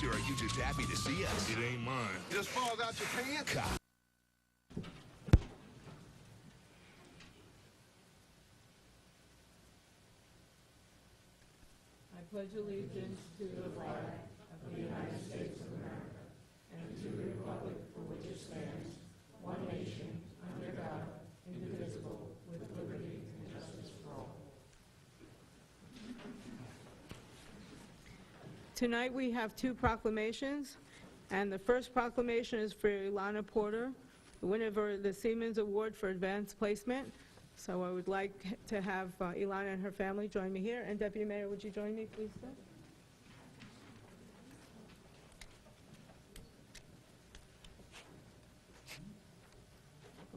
Sure are you just happy to see us? It ain't mine. It just falls out your pants? I pledge allegiance to the flag of the United States of America and to the republic for which it stands, one nation, under God, indivisible, with liberty and justice for all. Tonight we have two proclamations, and the first proclamation is for Ilana Porter, the winner of the Siemens Award for Advanced Placement. So I would like to have Ilana and her family join me here. And Deputy Mayor, would you join me, please, sir?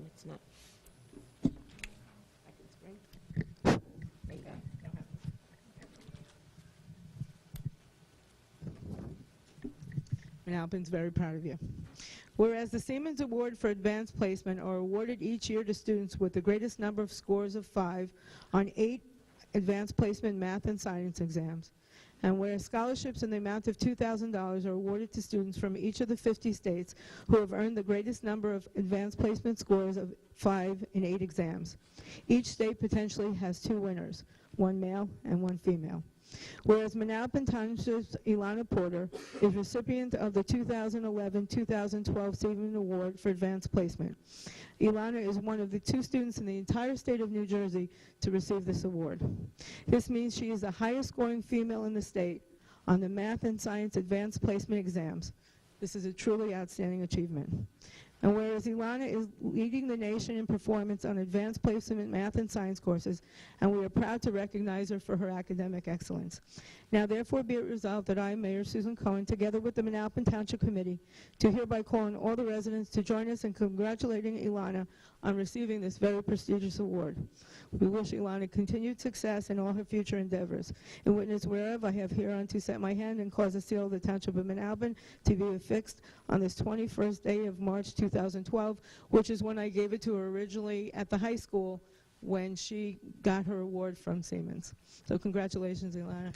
It's not. I can spring. There you go. Manalapan's very proud of you. Whereas the Siemens Award for Advanced Placement are awarded each year to students with the greatest number of scores of 5 on 8 advanced placement math and science exams. And whereas scholarships in the amount of $2,000 are awarded to students from each of the 50 states who have earned the greatest number of advanced placement scores of 5 in 8 exams. Each state potentially has 2 winners, 1 male and 1 female. Whereas Manalapan Township's Ilana Porter is recipient of the 2011-2012 Siemens Award for Advanced Placement. Ilana is one of the 2 students in the entire state of New Jersey to receive this award. This means she is the highest scoring female in the state on the Math and Science Advanced Placement exams. This is a truly outstanding achievement. And whereas Ilana is leading the nation in performance on advanced placement math and science courses, and we are proud to recognize her for her academic excellence. Now therefore be it resolved that I, Mayor Susan Cohen, together with the Manalapan Township Committee, to hereby call on all the residents to join us in congratulating Ilana on receiving this very prestigious award. We wish Ilana continued success in all her future endeavors. In witness whereof, I have hereunto set my hand and caused the seal of the Township of Manalapan to be affixed on this 21st day of March 2012, which is when I gave it to her originally at the high school when she got her award from Siemens. So congratulations, Ilana.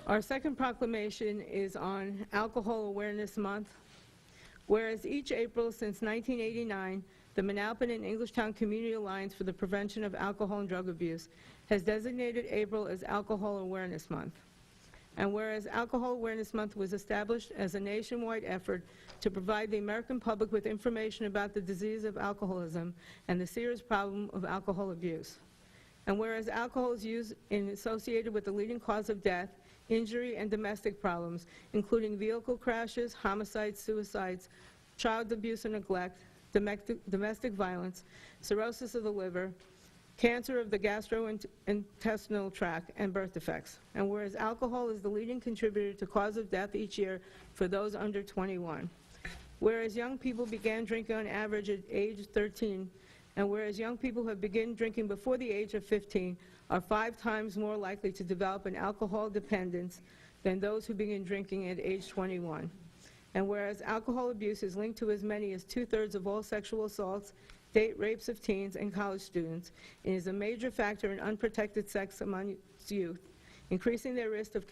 Our second proclamation is on Alcohol Awareness Month. Whereas each April since 1989, the Manalapan and Englishtown Community Alliance for the Prevention of Alcohol and Drug Abuse has designated April as Alcohol Awareness Month. And whereas Alcohol Awareness Month was established as a nationwide effort to provide the American public with information about the disease of alcoholism and the serious problem of alcohol abuse. And whereas alcohol is used and associated with the leading cause of death, injury, and domestic problems, including vehicle crashes, homicides, suicides, child abuse and neglect, domestic violence, cirrhosis of the liver, cancer of the gastrointestinal tract, and birth defects. And whereas alcohol is the leading contributor to cause of death each year for those under 21. Whereas young people began drinking on average at age 13, and whereas young who have begun drinking before the age of 15 are 5 times more likely to develop an alcohol dependence than those who begin drinking at age 21. And whereas alcohol abuse is linked to as many as 2/3 of all sexual assaults, date rapes of teens and college students, and is a major factor in unprotected sex among youth, increasing their risk of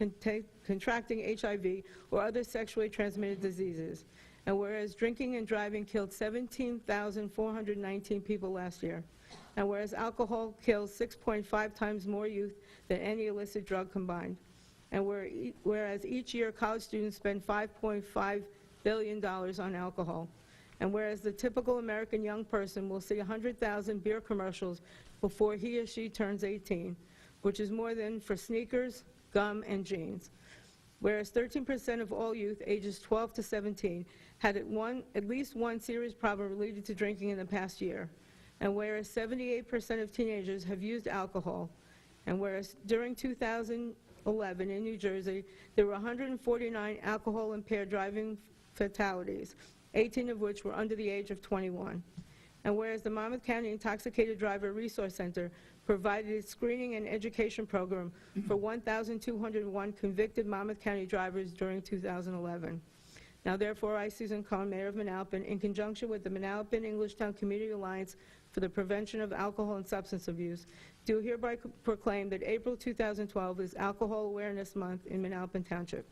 contracting HIV or other sexually transmitted diseases. And whereas drinking and driving killed 17,419 people last year, and whereas alcohol kills 6.5 times more youth than any illicit drug combined, and whereas each year college students spend $5.5 billion on alcohol, and whereas the typical American young person will see 100,000 beer commercials before he or she turns 18, which is more than for sneakers, gum, and jeans. Whereas 13% of all youth ages 12 to 17 had at least one serious problem related to drinking in the past year. And whereas 78% of teenagers have used alcohol, and whereas during 2011 in New Jersey, there were 149 alcohol-impaired driving fatalities, 18 of which were under the age of 21. And whereas the Monmouth County Intoxicated Driver Resource Center provided a screening and education program for 1,201 convicted Monmouth County drivers during 2011. Now therefore, I, Susan Cohn, Mayor of Manalapan, in conjunction with the Manalapan Englishtown Community Alliance for the Prevention of Alcohol and Substance Abuse, do hereby proclaim that April 2012 is Alcohol Awareness Month in Manalapan Township.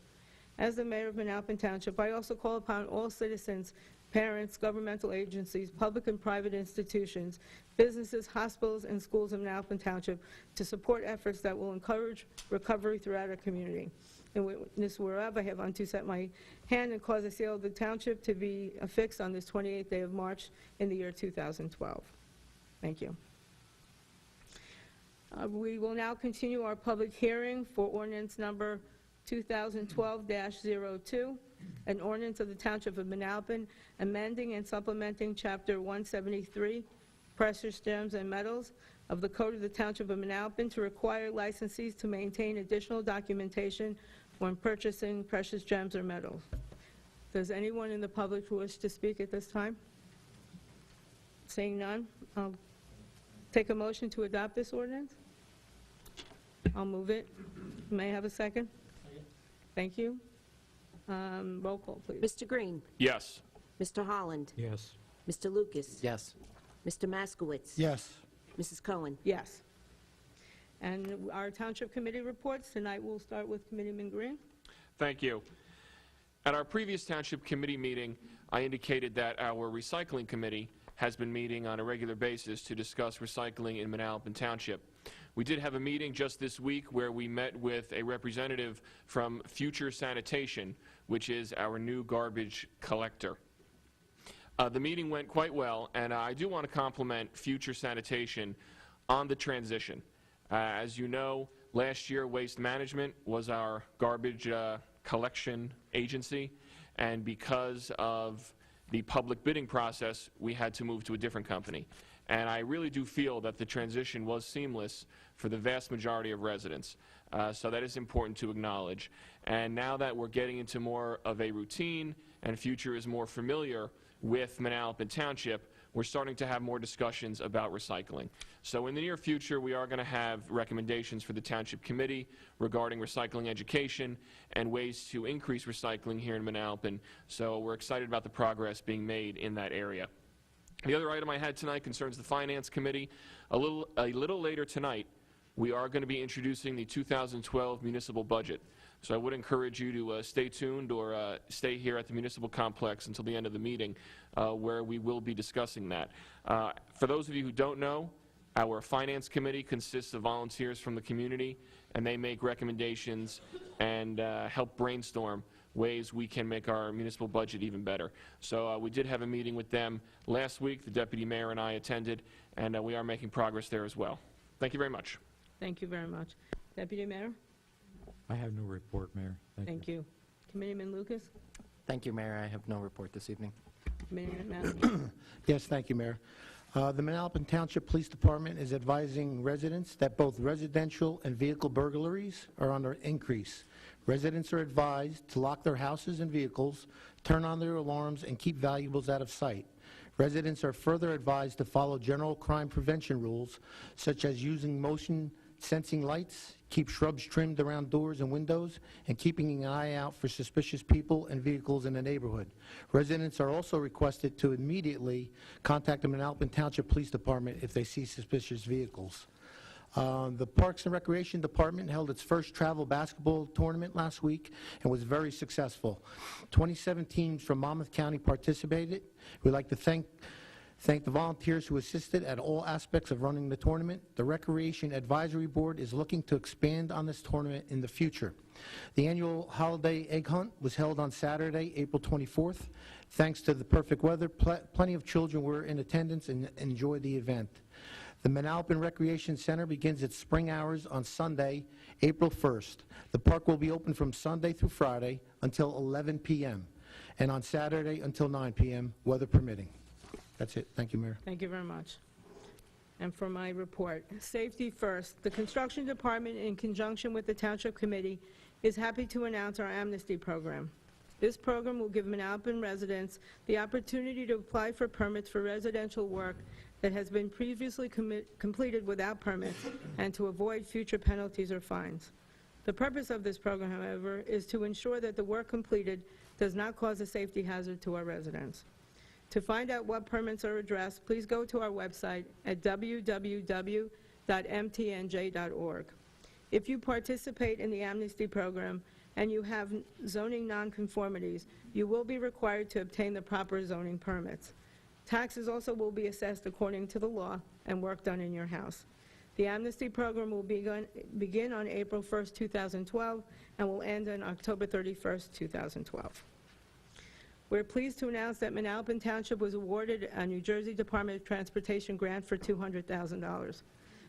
As the Mayor of Manalapan Township, I also call upon all citizens, parents, governmental agencies, public and private institutions, businesses, hospitals, and schools in Manalapan Township to support efforts that will encourage recovery throughout our community. In witness whereof, I have unto set my hand and cause the seal of the township to be affixed on this 28th day of March in the year 2012. Thank you. We will now continue our public hearing for ordinance number 2012-02, an ordinance of the Township of Manalapan amending and supplementing Chapter 173, Precious Gems and Metals, of the Code of the Township of Manalapan to require licensees to maintain additional documentation when purchasing precious gems or metals. Does anyone in the public who wish to speak at this time? Seeing none, I'll take a motion to adopt this ordinance. I'll move it. May I have a second? Thank you. Roll call, please. Mr. Green. Yes. Mr. Holland. Yes. Mr. Lucas. Yes. Mr. Maskowitz. Yes. Mrs. Cohen. Yes. And our township committee reports. Tonight we'll start with Committeeman Green. Thank you. At our previous township committee meeting, I indicated that our recycling committee has been meeting on a regular basis to discuss recycling in Manalapan Township. We did have a meeting just this week where we met with a representative from Future Sanitation, which is our new garbage collector. The meeting went quite well, and I do want to compliment Future Sanitation on the transition. As you know, last year Waste Management was our garbage collection agency, and because of the public bidding process, we had to move to a different company. And I really do feel that the transition was seamless for the vast majority of residents. So that is important to acknowledge. And now that we're getting into more of a routine and Future is more familiar with Manalapan Township, we're starting to have more discussions about recycling. So in the near future, we are going to have recommendations for the Township Committee regarding recycling education and ways to increase recycling here in Manalapan. So we're excited about the progress being made in that area. The other item I had tonight concerns the Finance Committee. A little later tonight, we are going to be introducing the 2012 municipal budget. So I would encourage you to stay tuned or stay here at the municipal complex until the end of the meeting where we will be discussing that. For those of you who don't know, our Finance Committee consists of volunteers from the community, and they make recommendations and help brainstorm ways we can make our municipal budget even better. So we did have a meeting with them last week. The Deputy Mayor and I attended, and we are making progress there as well. Thank you very much. Thank you very much. Deputy Mayor? I have no report, Mayor. Thank you. Committeeman Lucas? Thank you, Mayor. I have no report this evening. Committeeman Maskowitz? Yes, thank you, Mayor. The Manalapan Township Police Department is advising residents that both residential and vehicle burglaries are on an increase. Residents are advised to lock their houses and vehicles, turn on their alarms, and keep valuables out of sight. Residents are further advised to follow general crime prevention rules, such as using motion sensing lights, keep shrubs trimmed around doors and windows, and keeping an eye out for suspicious people and vehicles in the neighborhood. Residents are also requested to immediately contact the Manalapan Township Police Department if they see suspicious vehicles. The Parks and Recreation Department held its first travel basketball tournament last week and was very successful. 27 teams from Monmouth County participated. We'd like to thank the volunteers who assisted at all aspects of running the tournament. The Recreation Advisory Board is looking to expand on this tournament in the future. The annual holiday egg hunt was held on Saturday, April 24th. Thanks to the perfect weather, plenty of children were in attendance and enjoyed the event. The Manalapan Recreation Center begins its spring hours on Sunday, April 1st. The park will be open from Sunday through Friday until 11 p.m. and on Saturday until 9 p.m., weather permitting. That's it. Thank you, Mayor. Thank you very much. And for my report, safety first. The Construction Department, in conjunction with the Township Committee, is happy to announce our amnesty program. This program will give Manalapan residents the opportunity to apply for permits for residential work that has been previously completed without permits and to avoid future penalties or fines. The purpose of this program, however, is to ensure that the work completed does not cause a safety hazard to our residents. To find out what permits are addressed, please go to our website at www.mtnj.org. If you participate in the amnesty program and you have zoning nonconformities, you will be required to obtain the proper zoning permits. Taxes also will be assessed according to the law and work done in your house. The amnesty program will begin on April 1st, 2012, and will end on October 31st, 2012. We're pleased to announce that Manalapan Township was awarded a New Jersey Department of Transportation grant for $200,000.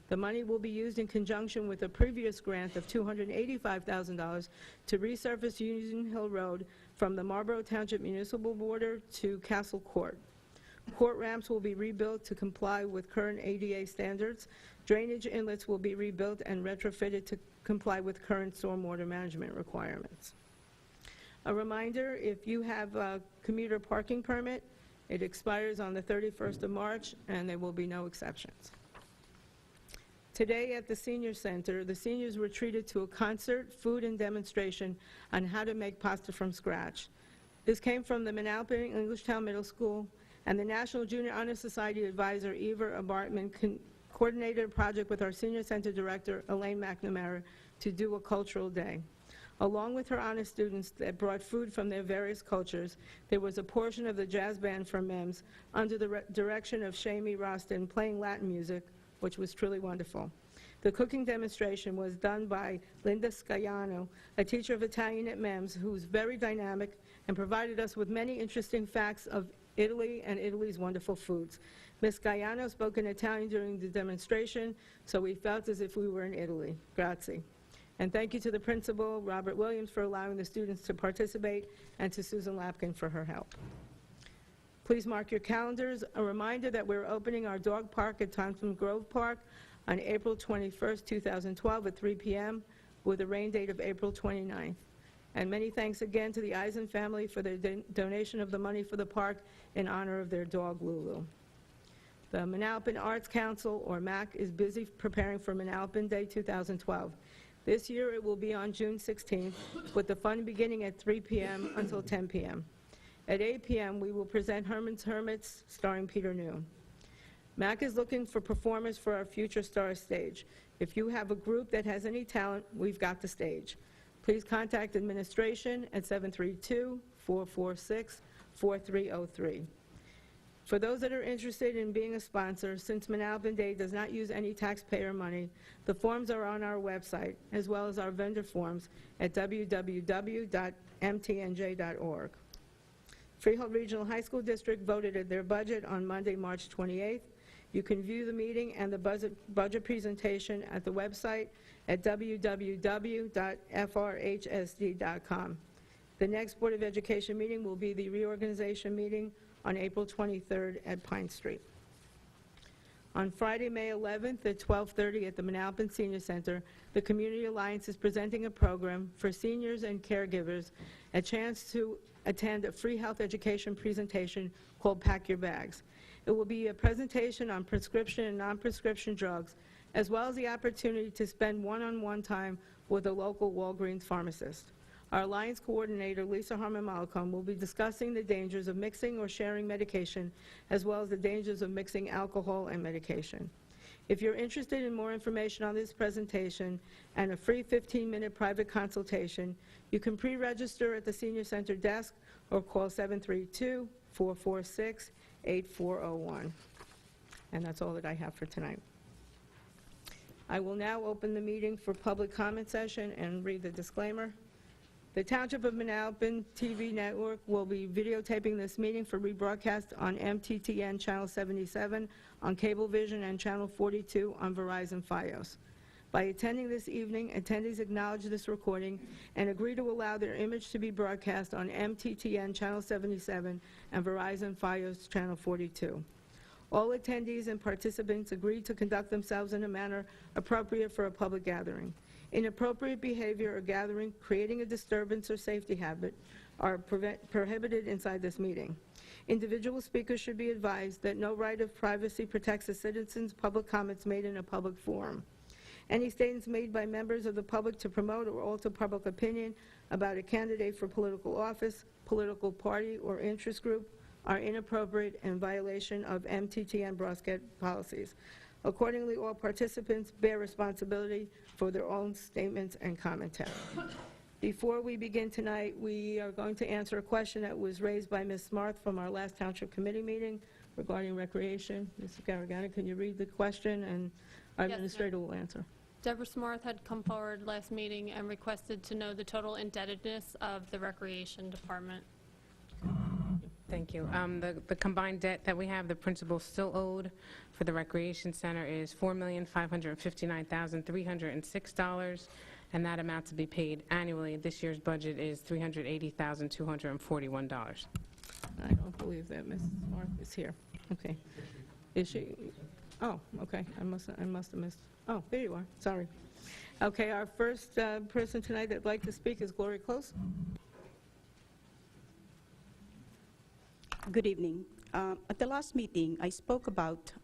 The money will be used in conjunction with a previous grant of $285,000 to resurface Union Hill Road from the Marlborough Township municipal border to Castle Court. Court ramps will be rebuilt to comply with current ADA standards. Drainage inlets will be rebuilt and retrofitted to comply with current stormwater management requirements. A reminder, if you have a commuter parking permit, it expires on the 31st of March, and there will be no exceptions. Today at the Senior Center, the seniors were treated to a concert, food, and demonstration on how to make pasta from scratch. This came from the Manalapan Englishtown Middle School, and the National Junior Honor Society advisor, Eva Abartman, coordinated a project with our Senior Center director, Elaine McNamara, to do a cultural day. Along with her honor students that brought food from their various cultures, there was a portion of the jazz band from MEMS under the direction of Shamie Roston playing Latin music, which was truly wonderful. The cooking demonstration was done by Linda Scaiano, a teacher of Italian at MEMS, who's very dynamic and provided us with many interesting facts of Italy and Italy's wonderful foods. Ms. Scaiano spoke in Italian during the demonstration, so we felt as if we were in Italy. Grazie. And thank you to the principal, Robert Williams, for allowing the students to participate, and to Susan Lapkin for her help. Please mark your calendars. A reminder that we're opening our dog park at Thompson Grove Park on April 21st, 2012 at 3 p.m. with a rain date of April 29th. And many thanks again to the Eisen family for their donation of the money for the park in honor of their dog, Lulu. The Manalapan Arts Council, or MAC, is busy preparing for Manalapan Day 2012. This year it will be on June 16th, with the fun beginning at 3 p.m. until 10 p.m. At 8 p.m., we will present Herman's Hermits, starring Peter New. MAC is looking for performers for our Future Star stage. If you have a group that has any talent, we've got the stage. Please contact administration at 732-446-4303. For those that are interested in being a sponsor, since Manalapan Day does not use any taxpayer money, the forms are on our website, as well as our vendor forms at www.mtnj.org. Freehold Regional High School District voted at their budget on Monday, March 28th. You can view the meeting and the budget presentation at the website at www.frhsd.com. The next Board of Education meeting will be the reorganization meeting on April 23rd at Pine Street. On Friday, May 11th at 12:30 at the Manalapan Senior Center, the Community Alliance is presenting a program for seniors and caregivers, a chance to attend a free health education presentation called Pack Your Bags. It will be a presentation on prescription and non-prescription drugs, as well as the opportunity to spend one-on-one time with a local Walgreens pharmacist. Our Alliance Coordinator, Lisa Harmon-Malcolm, will be discussing the dangers of mixing or sharing medication, as well as the dangers of mixing alcohol and medication. If you're interested in more information on this presentation and a free 15-minute private consultation, you can pre-register at the Senior Center desk or call 732-446-8401. And that's all that I have for tonight. I will now open the meeting for public comment session and read the disclaimer. The Township of Manalapan TV Network will be videotaping this meeting for rebroadcast on MTTN Channel 77, on Cablevision, and Channel 42 on Verizon Fios. By attending this evening, attendees acknowledge this recording and agree to allow their image to be broadcast on MTTN Channel 77 and Verizon Fios Channel 42. All attendees and participants agree to conduct themselves in a manner appropriate for a public gathering. Inappropriate behavior or gathering, creating a disturbance or safety habit are prohibited inside this meeting. Individual speakers should be advised that no right of privacy protects a citizen's public comments made in a public forum. Any statements made by members of the public to promote or alter public opinion about a candidate for political office, political party, or interest group are inappropriate and in violation of MTTN broadcast policies. Accordingly, all participants bear responsibility for their own statements and commentary. Before we begin tonight, we are going to answer a question that was raised by Ms. Smarth from our last Township Committee meeting regarding recreation. Ms. Garagana, can you read the question, and our administrator will answer. Deborah Smarth had come forward last meeting and requested to know the total indebtedness of the Recreation Department. Thank you. The combined debt that we have, the principal still owed for the Recreation Center is $4,559,306, and that amount to be paid annually. This year's budget is $380,241. I don't believe that Ms. Smarth is here. Okay. Is she? Oh, okay. I must have missed. Oh, there you are. Sorry. Okay, our first person tonight that'd like to speak is Gloria Close. Good evening. At the last meeting, I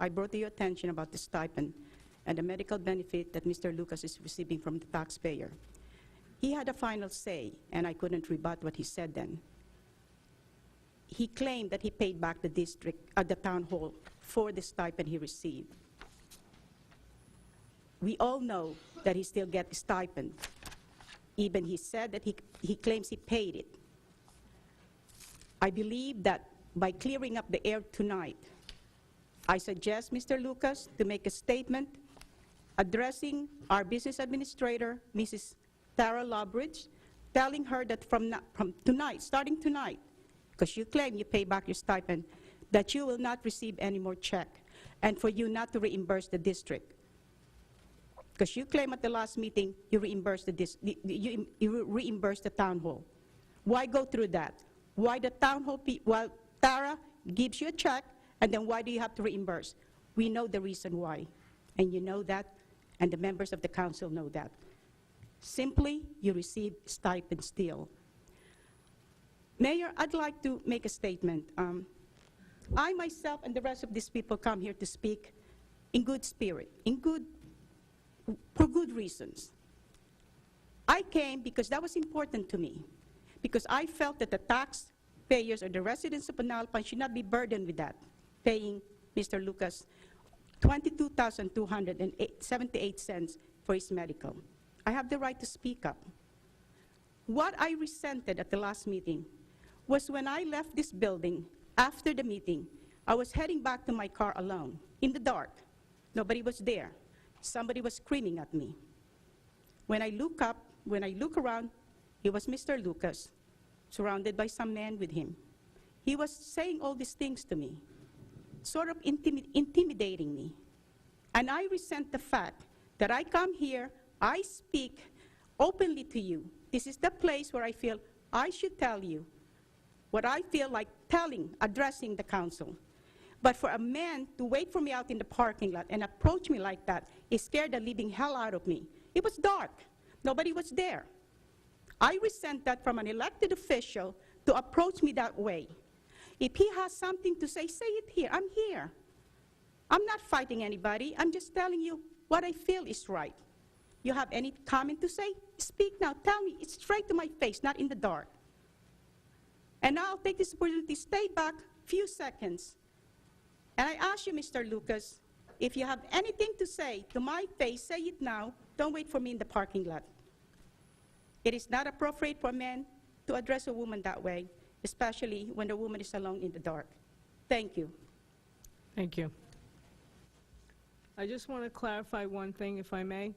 brought to your attention about the stipend and the medical benefit that Mr. Lucas is receiving from the taxpayer. He had a final say, and I couldn't rebut what he said then. He claimed that he paid back the town hall for the stipend he received. We all know that he still gets stipend. Even he said that he claims he paid it. I believe that by clearing up the air tonight, I suggest Mr. Lucas to make a statement addressing our business administrator, Mrs. Tara Lobridge, telling her that from tonight, starting tonight, because you claim you pay back your stipend, that you will not receive any more check, and for you not to reimburse the district. Because you claim at the last meeting you reimburse you reimburse the town hall. Why go through that? Why the town hall, while Tara gives you a check, and then why do you have to reimburse? We know the reason why, and you know that, and the members of the council know that. Simply, you receive stipend still. Mayor, I'd like to make a statement. I myself and the rest of these people come here to speak in good spirit, for good reasons. I came because that was important to me, because I felt that the taxpayers or the residents of Manalapan should not be burdened with that, paying Mr. Lucas $22,278 for his medical. I have the right to speak up. What I resented at the last meeting was when I left this building after the meeting, I was heading back to my car alone, in the dark. Nobody was there. Somebody was screaming at me. When I look around, it was Mr. Lucas, surrounded by some men with him. He was saying all these things to me, sort of intimidating me. And I resent the fact that I come here, I speak openly to you. This is the place where I feel I should tell you what I feel like addressing the council. But for a man to wait for me out in the parking lot and approach me like that, it scared the living hell out of me. It was dark. Nobody was there. I resent that from an elected official to approach me that way. If he has something to say it here. I'm here. I'm not fighting anybody. I'm just telling you what I feel is right. You have any comment to say? Speak now. Tell me. It's straight to my face, not in the dark. And now I'll take this opportunity to stay back a few seconds. And I ask you, Mr. Lucas, if you have anything to say to my face, say it now. Don't wait for me in the parking lot. It is not appropriate for a man to address a woman that way, especially when the woman is alone in the dark. Thank you. Thank you. I just want to clarify one thing, if I may.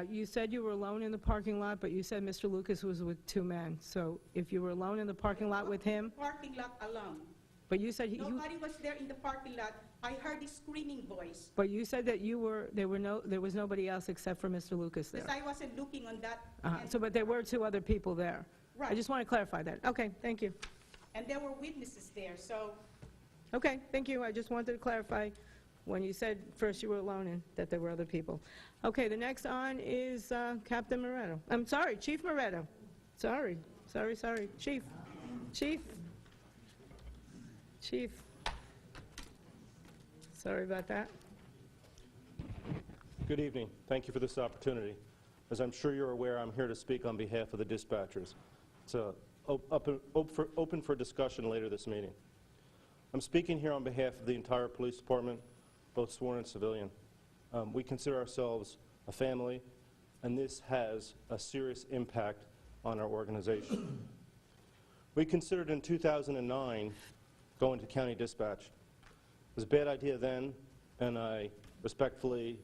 You said you were alone in the parking lot, but you said Mr. Lucas was with two men. So if you were alone in the parking lot with him... Parking lot alone. But you said Nobody was there in the parking lot. I heard a screaming voice. But you said that there was nobody else except for Mr. Lucas there. Because I wasn't looking on that. So, but there were 2 other people there. Right. I just want to clarify that. Okay, thank you. And there were witnesses there, so Okay, thank you. I just wanted to clarify when you said first you were alone and that there were other people. Okay, the next on is Captain Moretto. I'm sorry, Chief Moretto. Sorry. Chief. Sorry about that. Good evening. Thank you for this opportunity. As I'm sure you're aware, I'm here to speak on behalf of the dispatchers. It's open for discussion later this meeting. I'm speaking here on behalf of the entire police department, both sworn and civilian. We consider ourselves a family, and this has a serious impact on our organization. We considered in 2009 going to county dispatch. It was a bad idea then, and I respectfully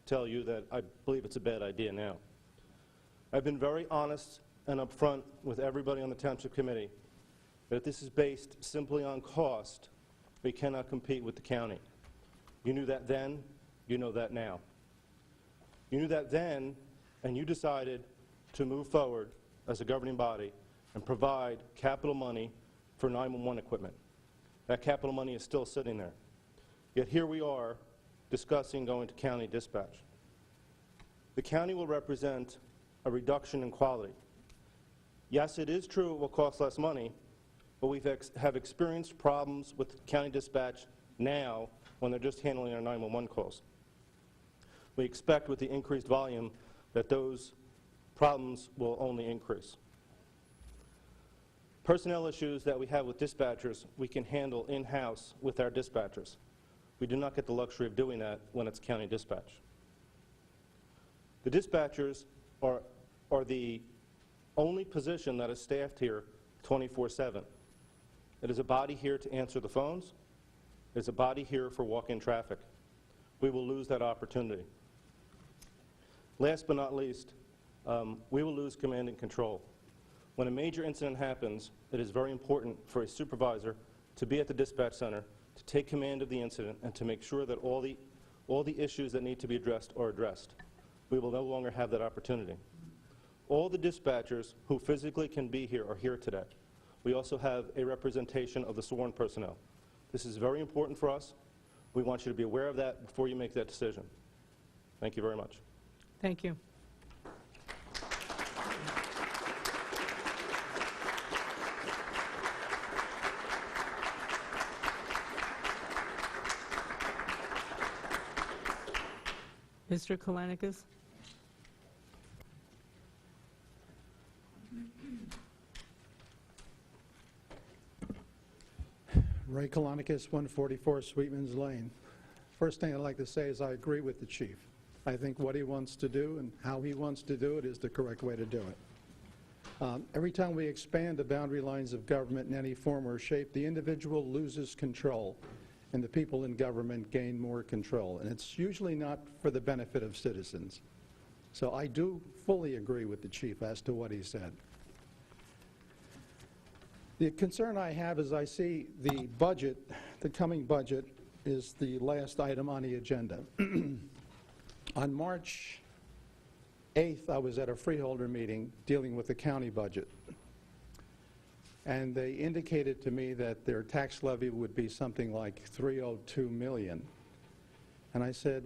tell you that I believe it's a bad idea now. I've been very honest and upfront with everybody on the Township Committee that if this is based simply on cost, we cannot compete with the county. You knew that then, you know that now. You knew that then, and you decided to move forward as a governing body and provide capital money for 911 equipment. That capital money is still sitting there. Yet here we are discussing going to county dispatch. The county will represent a reduction in quality. Yes, it is true it will cost less money, but we have experienced problems with county dispatch now when they're just handling our 911 calls. We expect with the increased volume that those problems will only increase. Personnel issues that we have with dispatchers, we can handle in-house with our dispatchers. We do not get the luxury of doing that when it's county dispatch. The dispatchers are the only position that is staffed here 24/7. It is a body here to answer the phones. It is a body here for walk-in traffic. We will lose that opportunity. Last but not least, we will lose command and control. When a major incident happens, it is very important for a supervisor to be at the dispatch center, to take command of the incident, and to make sure that all the issues that need to be addressed are addressed. We will no longer have that opportunity. All the dispatchers who physically can be here are here today. We also have a representation of the sworn personnel. This is very important for us. We want you to be aware of that before you make that decision. Thank you very much. Thank you. Mr. Kalanikas? Ray Kalanikas, 144 Sweetman's Lane. First thing I'd like to say is I agree with the chief. I think what he wants to do and how he wants to do it is the correct way to do it. Every time we expand the boundary lines of government in any form or shape, the individual loses control and the people in government gain more control. And it's usually not for the benefit of citizens. So I do fully agree with the chief as to what he said. The concern I have is I see the budget, the coming budget, is the last item on the agenda. On March 8th, I was at a freeholder meeting dealing with the county budget. And they indicated to me that their tax levy would be something like $302 million. And I said,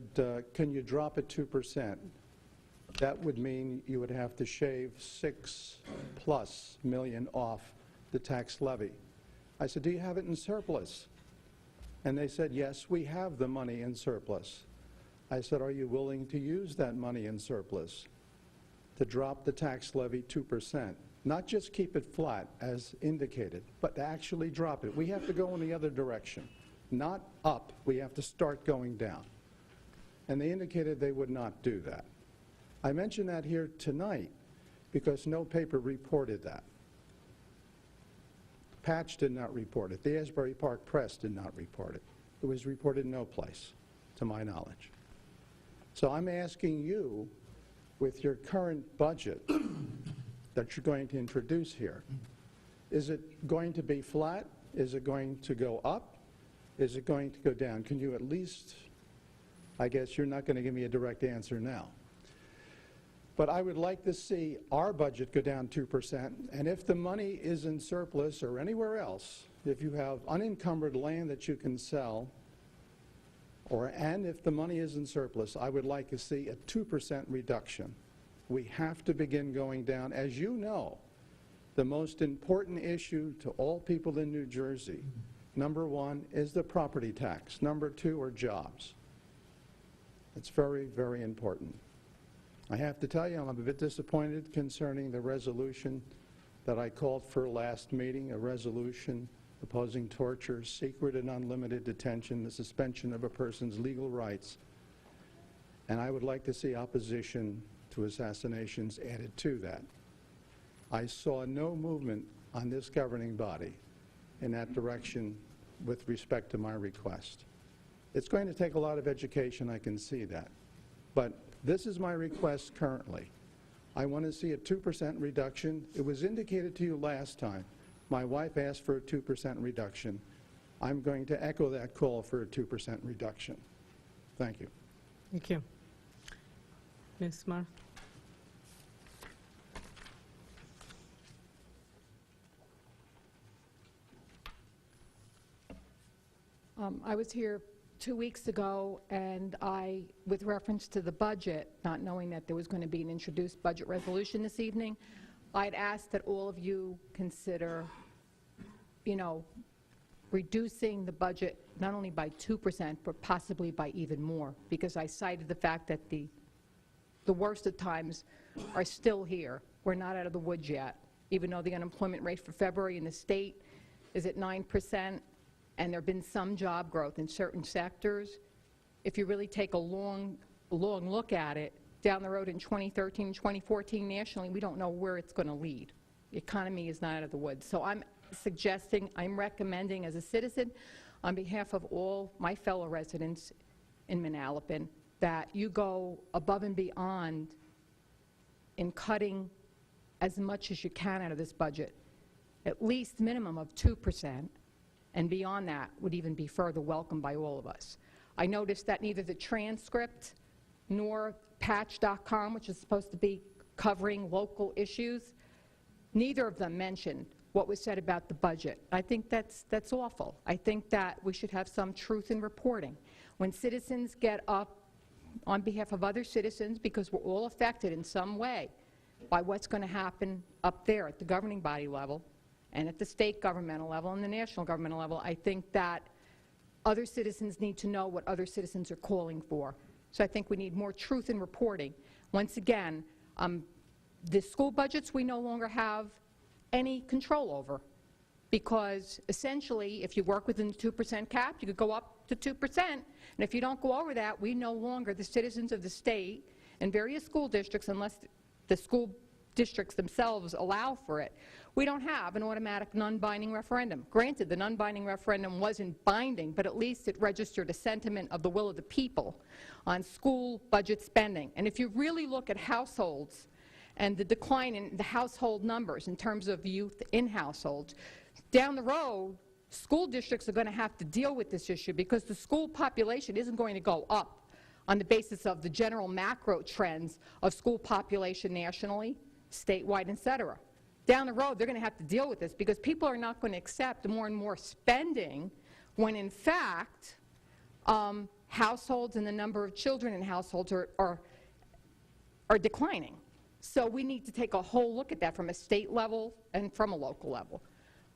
can you drop it 2%? That would mean you would have to shave $6+ million off the tax levy. I said, do you have it in surplus? And they said, yes, we have the money in surplus. I said, are you willing to use that money in surplus to drop the tax levy 2%? Not just keep it flat, as indicated, but to actually drop it. We have to go in the other direction. Not up, we have to start going down. And they indicated they would not do that. I mention that here tonight because no paper reported that. Patch did not report it. The Asbury Park Press did not report it. It was reported no place, to my knowledge. So I'm asking you, with your current budget that you're going to introduce here, is it going to be flat Is it going to go up? Is it going to go down? Can you at least, I guess you're not going to give me a direct answer now. But I would like to see our budget go down 2%, and if the money is in surplus or anywhere else, if you have unencumbered land that you can sell, and if the money is in surplus, I would like to see a 2% reduction. We have to begin going down. As you know, the most important issue to all people in New Jersey, number one, is the property tax. Number two are jobs. It's very, very important. I have to tell you, I'm a bit disappointed concerning the resolution that I called for last meeting, a resolution opposing torture, secret and unlimited detention, the suspension of a person's legal rights. And I would like to see opposition to assassinations added to that. I saw no movement on this governing body in that direction with respect to my request. It's going to take a lot of education, I can see that. But this is my request currently. I want to see a 2% reduction. It was indicated to you last time. My wife asked for a 2% reduction. I'm going to echo that call for a 2% reduction. Thank you. Thank you. Ms. Mar. I was here 2 weeks ago, and with reference to the budget, not knowing that there was going to be an introduced budget resolution this evening, I'd ask that all of you consider, reducing the budget not only by 2%, but possibly by even more, because I cited the fact that the worst of times are still here. We're not out of the woods yet, even though the unemployment rate for February in the state is at 9%. And there have been some job growth in certain sectors. If you really take a long look at it, down the road in 2013 and 2014 nationally, we don't know where it's going to lead. The economy is not out of the woods. So I'm recommending as a citizen, on behalf of all my fellow residents in Manalapan, that you go above and beyond in cutting as much as you can out of this budget, at least minimum of 2%. And beyond that would even be further welcomed by all of us. I noticed that neither the transcript nor patch.com, which is supposed to be covering local issues, neither of them mentioned what was said about the budget. I think that's awful. I think that we should have some truth in reporting. When citizens get up on behalf of other citizens, because we're all affected in some way by what's going to happen up there at the governing body level, and at the state governmental level and the national governmental level, I think that other citizens need to know what other citizens are calling for. So I think we need more truth in reporting. Once again, the school budgets we no longer have any control over, because essentially if you work within the 2% cap, you could go up to 2%, and if you don't go over that, we no longer, the citizens of the state and various school districts, unless the school districts themselves allow for it, we don't have an automatic non-binding referendum. Granted, the non-binding referendum wasn't binding, but at least it registered a sentiment of the will of the people on school budget spending. And if you really look at households and the decline in the household numbers in terms of youth in households, down the road, school districts are going to have to deal with this issue, because the school population isn't going to go up on the basis of the general macro trends of school population nationally, statewide, et cetera. Down the road, they're going to have to deal with this, because people are not going to accept more and more spending when, in fact, households and the number of children in households are declining. So we need to take a whole look at that from a state level and from a local level.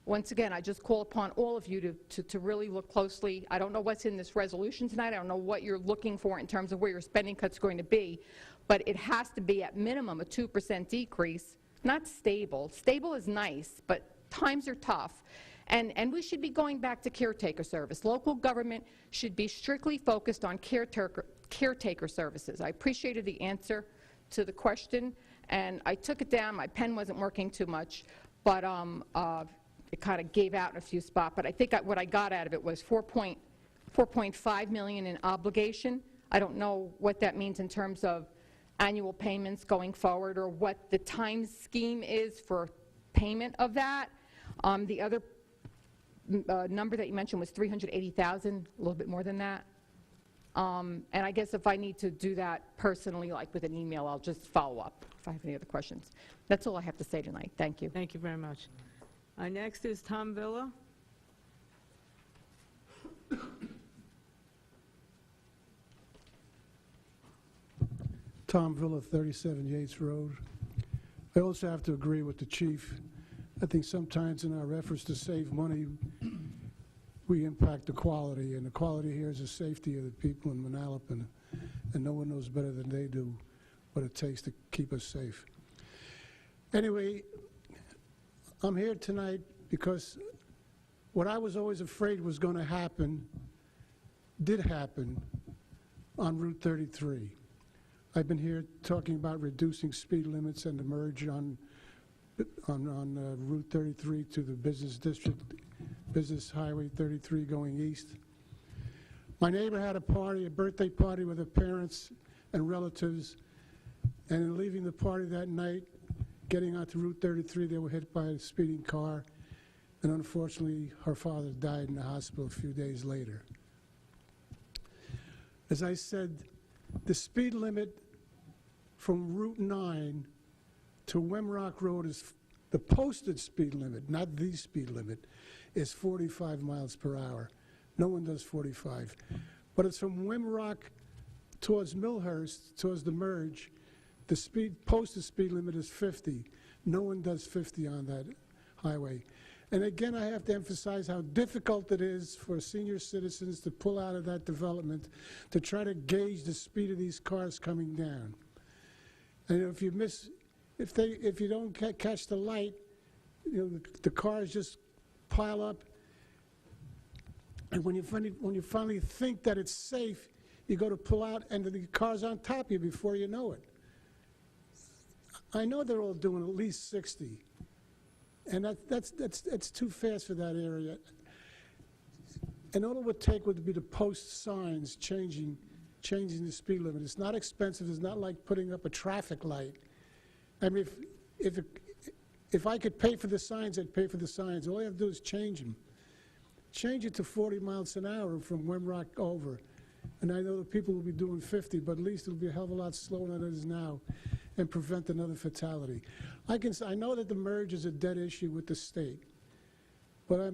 Once again, I just call upon all of you to really look closely. I don't know what's in this resolution tonight. I don't know what you're looking for in terms of where your spending cuts are going to be, but it has to be at minimum a 2% decrease, not stable. Stable is nice, but times are tough. And we should be going back to caretaker service. Local government should be strictly focused on caretaker services. I appreciated the answer to the question, and I took it down. My pen wasn't working too much, but it kind of gave out in a few spots. But I think what I got out of it was $4.5 million in obligation. I don't know what that means in terms of annual payments going forward, or what the time scheme is for payment of that. The other number that you mentioned was 380,000, a little bit more than that. And I guess if I need to do that personally, like with an email, I'll just follow up if I have any other questions. That's all I have to say tonight. Thank you. Thank you very much. Next is Tom Villa. Tom Villa, 37 Yates Road. I also have to agree with the chief. I think sometimes in our efforts to save money, we impact the quality, and the quality here is the safety of the people in Manalapan, and no one knows better than they do what it takes to keep us safe. Anyway, I'm here tonight because what I was always afraid was going to happen did happen on Route 33. I've been here talking about reducing speed limits and the merge on Route 33 to the business district, Business Highway 33 going east. My neighbor had a party, a birthday party with her parents and relatives, and in leaving the party that night, getting onto Route 33, they were hit by a speeding car, and unfortunately, her father died in the hospital a few days later. As I said, the speed limit from Route 9 to Wemrock Road is the posted speed limit, not the speed limit, is 45 miles per hour. No one does 45. But it's from Wemrock towards Millhurst, towards the merge, the posted speed limit is 50. No one does 50 on that highway. And again, I have to emphasize how difficult it is for senior citizens to pull out of that development to try to gauge the speed of these cars coming down. And if you don't catch the light, the cars just pile up. And when you finally think that it's safe, you go to pull out, and the car's on top of you before you know it. I know they're all doing at least 60, and that's too fast for that area. And all it would take would be to post signs changing the speed limit. It's not expensive. It's not like putting up a traffic light. I mean, if I could pay for the signs, I'd pay for the signs. All I have to do is change them. Change it to 40 miles an hour from Wemrock over. And I know that people will be doing 50, but at least it'll be a hell of a lot slower than it is now and prevent another fatality. I know that the merge is a dead issue with the state, but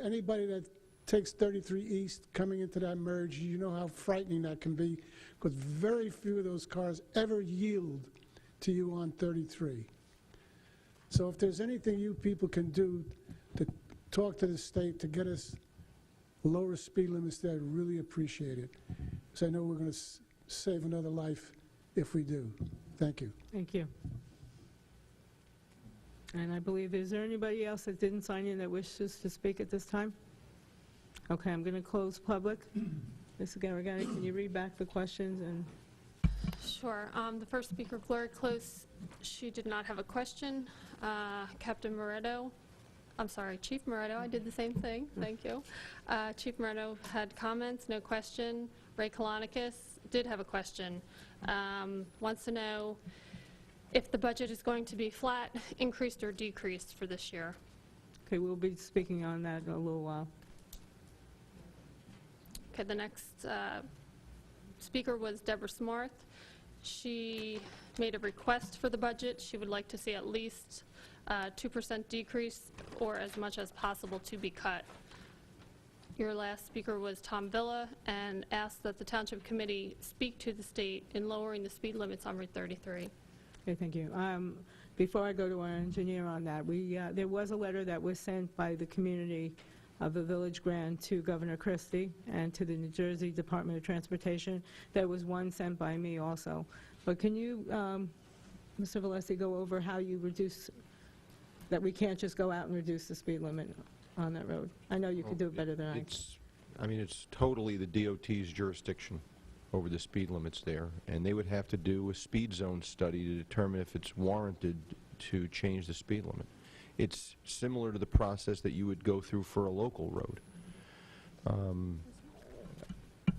anybody that takes 33 East coming into that merge, you know how frightening that can be, because very few of those cars ever yield to you on 33. So if there's anything you people can do to talk to the state to get us lower speed limits there, I'd really appreciate it, because I know we're going to save another life if we do. Thank you. Thank you. And I believe, is there anybody else that didn't sign in that wishes to speak at this time? Okay, I'm going to close public. Ms. Garagani, can you read back the questions? And Sure. The first speaker, Gloria Close, she did not have a question. Captain Moretto, I'm sorry, Chief Moretto, I did the same thing. Thank you. Chief Moretto had comments, no question. Ray Kolonikis did have a question. Wants to know if the budget is going to be flat, increased, or decreased for this year. okay, we'll be speaking on that in a little while. Okay, the next speaker was Deborah Smarth. She made a request for the budget. She would like to see at least 2% decrease or as much as possible to be cut. Your last speaker was Tom Villa and asked that the Township Committee speak to the state in lowering the speed limits on Route 33. Okay, thank you. Before I go to our engineer on that, there was a letter that was sent by the community of the Village Grant to Governor Christie and to the New Jersey Department of Transportation. There was one sent by me also. But can you, Mr. Valesi, go over how you reduce, that we can't just go out and reduce the speed limit on that road? I know you could do it better than I. It's totally the DOT's jurisdiction over the speed limits there, and they would have to do a speed zone study to determine if it's warranted to change the speed limit. It's similar to the process that you would go through for a local road.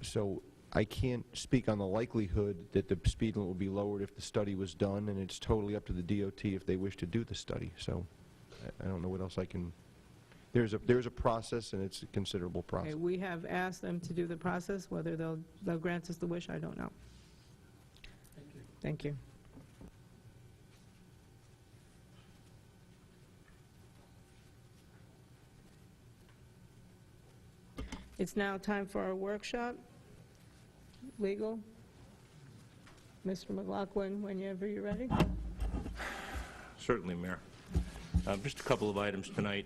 So I can't speak on the likelihood that the speed limit will be lowered if the study was done, and it's totally up to the DOT if they wish to do the study. So I don't know what else I can there's a process, and it's a considerable process. Okay, we have asked them to do the process. Whether they'll grant us the wish, I don't know. Thank you. It's now time for our workshop. Legal. Mr. McLaughlin, whenever you're ready. Certainly, Mayor. Just a couple of items tonight.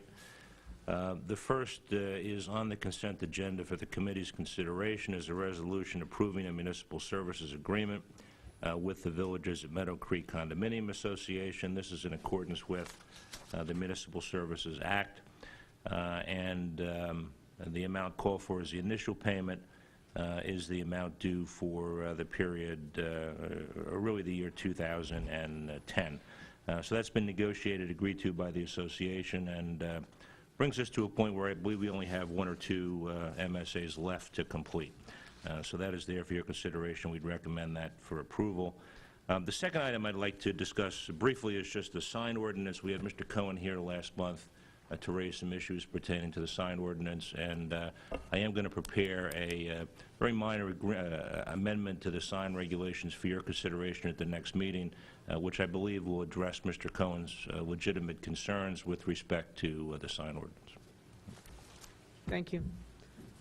The first is on the consent agenda for the committee's consideration is a resolution approving a municipal services agreement with the Villages at Meadow Creek Condominium Association. This is in accordance with the Municipal Services Act, and the amount called for is the initial payment is the amount due for the period, really the year 2010. So that's been negotiated, agreed to by the association, and brings us to a point where I believe we only have 1 or 2 MSAs left to complete. So that is there for your consideration. We'd recommend that for approval. The second item I'd like to discuss briefly is just the sign ordinance. We had Mr. Cohen here last month to raise some issues pertaining to the sign ordinance, and I am going to prepare a very minor amendment to the sign regulations for your consideration at the next meeting, which I believe will address Mr. Cohen's legitimate concerns with respect to the sign ordinance. Thank you.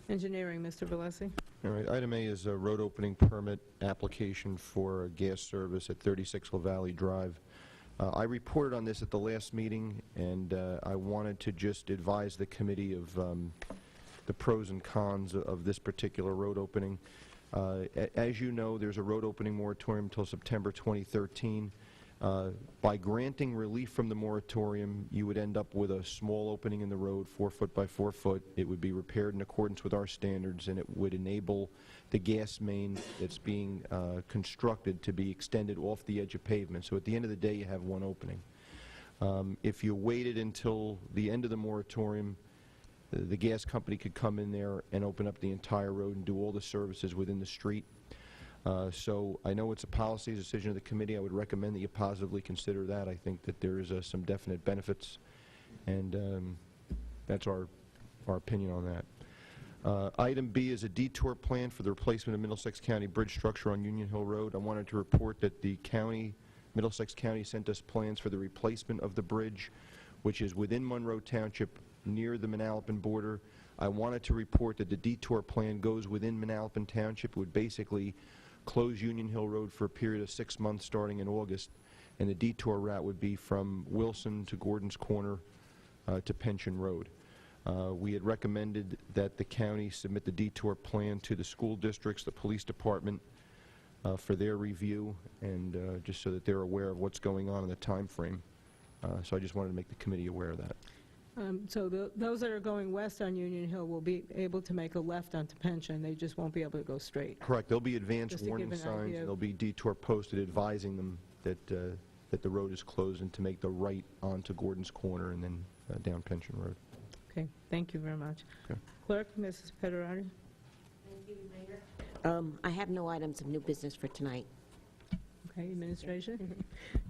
Engineering, Mr. Valesi. All right, item A is a road opening permit application for a gas service at 36 La Valley Drive. I reported on this at the last meeting, and I wanted to just advise the committee of the pros and cons of this particular road opening. As you know, there's a road opening moratorium until September 2013. By granting relief from the moratorium, you would end up with a small opening in the road, 4 foot by 4 foot. It would be repaired in accordance with our standards, and it would enable the gas main that's being constructed to be extended off the edge of pavement. So at the end of the day, you have one opening. If you waited until the end of the moratorium, the gas company could come in there and open up the entire road and do all the services within the street. So I know it's a policy decision of the committee. I would recommend that you positively consider that. I think that there is some definite benefits, and that's our opinion on that. Item B is a detour plan for the replacement of Middlesex County bridge structure on Union Hill Road. I wanted to report that the county, Middlesex County, sent us plans for the replacement of the bridge, which is within Monroe Township near the Manalapan border. I wanted to report that the detour plan goes within Manalapan Township. It would basically close Union Hill Road for a period of 6 months starting in August, and the detour route would be from Wilson to Gordon's Corner to Pension Road. We had recommended that the county submit the detour plan to the school districts, the police department, for their review, and just so that they're aware of what's going on in the time frame. So I just wanted to make the committee aware of that. So those that are going west on Union Hill will be able to make a left onto Pension. They just won't be able to go straight. Correct. There'll be advanced Just to warning give an signs. idea. There'll be detour posted advising them that the road is closed and to make the right onto Gordon's Corner and then down Pension Road. Okay, thank you very much. Okay. Clerk, Mrs. Pederati. Thank you, Mayor. I have no items of new business for tonight. Okay, administration.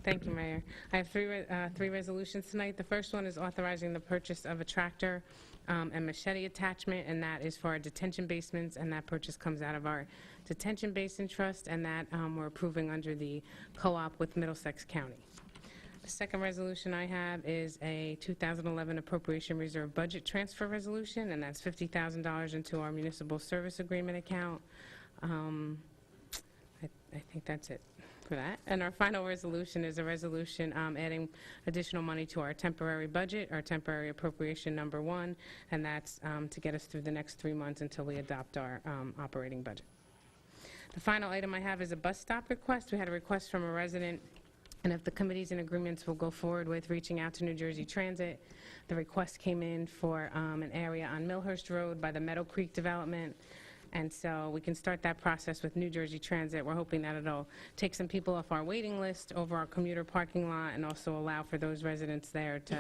Thank you, Mayor. I have three resolutions tonight. The first one is authorizing the purchase of a tractor and machete attachment, and that is for our detention basements, and that purchase comes out of our detention basin trust, and that we're approving under the co-op with Middlesex County. The second resolution I have is a 2011 appropriation reserve budget transfer resolution, and that's $50,000 into our municipal service agreement account. I think that's it for that. And our final resolution is a resolution adding additional money to our temporary budget, our temporary appropriation number 1, and that's to get us through the next 3 months until we adopt our operating budget. The final item I have is a bus stop request. We had a request from a resident, and if the committees and agreements will go forward with reaching out to New Jersey Transit, the request came in for an area on Millhurst Road by the Meadow Creek development. And so we can start that process with New Jersey Transit. We're hoping that it'll take some people off our waiting list over our commuter parking lot and also allow for those residents there to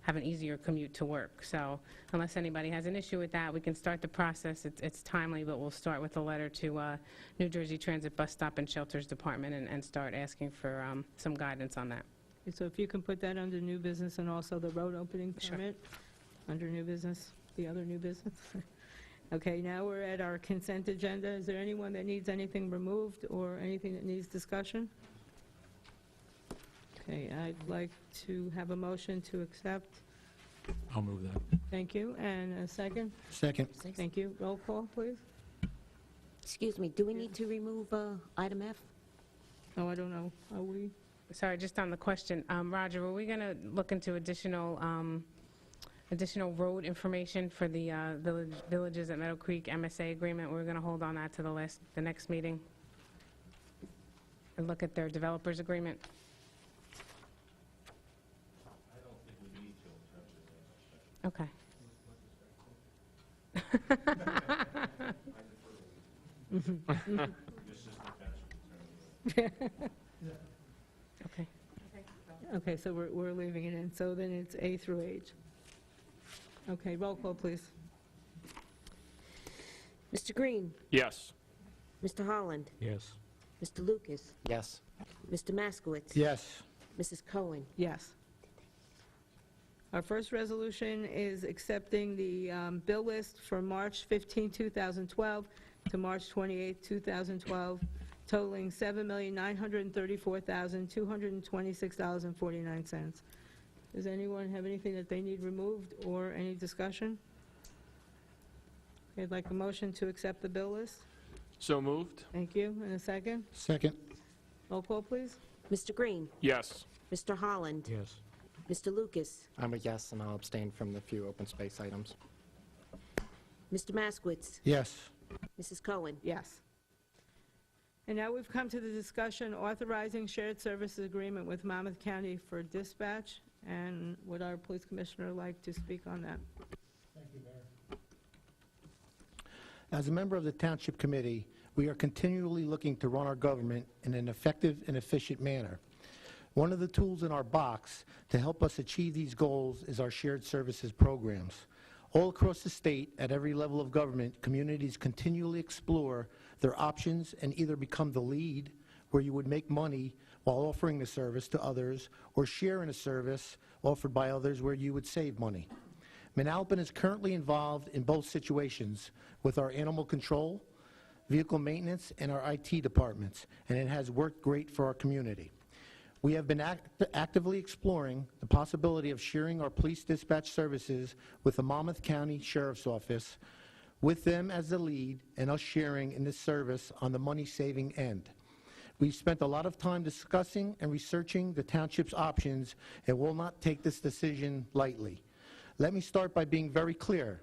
have an easier commute to work. So unless anybody has an issue with that, we can start the process. It's timely, but we'll start with a letter to New Jersey Transit Bus Stop and Shelters Department and start asking for some guidance on that. So if you can put that under new business and also the road opening permit. under new business, the other new business? Okay, now we're at our consent agenda. Is there anyone that needs anything removed or anything that needs discussion? Okay, I'd like to have a motion to accept. I'll move that. Thank you. And a second? Second. Thank you. Roll call, please. Excuse me, do we need to remove item F? Oh, I don't know. Are we? Sorry, just on the question, Roger, were we going to look into additional road information for the villages at Meadow Creek MSA agreement? We're going to hold on that to the next meeting and look at their developers agreement. I don't think we need to in terms of that. Okay. Okay. Okay, so we're leaving it in. So then it's A through H. Okay, roll call, please. Mr. Green? Yes. Mr. Holland? Yes. Mr. Lucas? Yes. Mr. Maskowitz? Yes. Mrs. Cohen? Yes. Our first resolution is accepting the bill list for March 15, 2012 to March 28, 2012, totaling $7,934,226.49. Does anyone have anything that they need removed or any discussion? Okay, I'd like a motion to accept the bill list. So moved? Thank you. And a second? Second. Roll call, please. Mr. Green? Yes. Mr. Holland? Yes. Mr. Lucas? I'm a yes, and I'll abstain from the few open space items. Mr. Maskowitz? Yes. Mrs. Cohen? Yes. And now we've come to the discussion authorizing shared services agreement with Monmouth County for dispatch. And would our police commissioner like to speak on that? Thank you, Mayor. As a member of the Township Committee, we are continually looking to run our government in an effective and efficient manner. One of the tools in our box to help us achieve these goals is our shared services programs. All across the state, at every level of government, communities continually explore their options and either become the lead, where you would make money while offering the service to others, or share in a service offered by others where you would save money. Manalapan is currently involved in both situations with our animal control, vehicle maintenance, and our IT departments, and it has worked great for our community. We have been actively exploring the possibility of sharing our police dispatch services with the Monmouth County Sheriff's Office, with them as the lead and us sharing in this service on the money-saving end. We've spent a lot of time discussing and researching the township's options and will not take this decision lightly. Let me start by being very clear.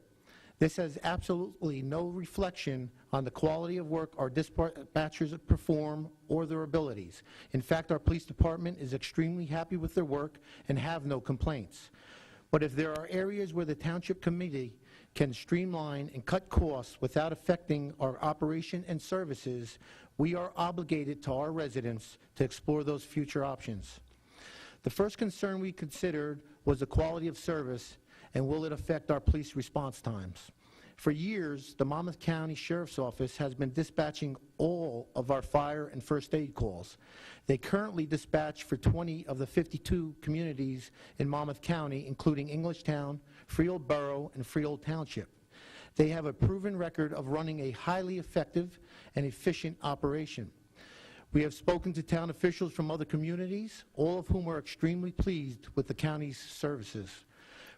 This has absolutely no reflection on the quality of work our dispatchers perform or their abilities. In fact, our police department is extremely happy with their work and have no complaints. But if there are areas where the Township Committee can streamline and cut costs without affecting our operation and services, we are obligated to our residents to explore those future options. The first concern we considered was the quality of service and will it affect our police response times. For years, the Monmouth County Sheriff's Office has been dispatching all of our fire and first aid calls. They currently dispatch for 20 of the 52 communities in Monmouth County, including Englishtown, Freehold Borough, and Freehold Township. They have a proven record of running a highly effective and efficient operation. We have spoken to town officials from other communities, all of whom are extremely pleased with the county's services.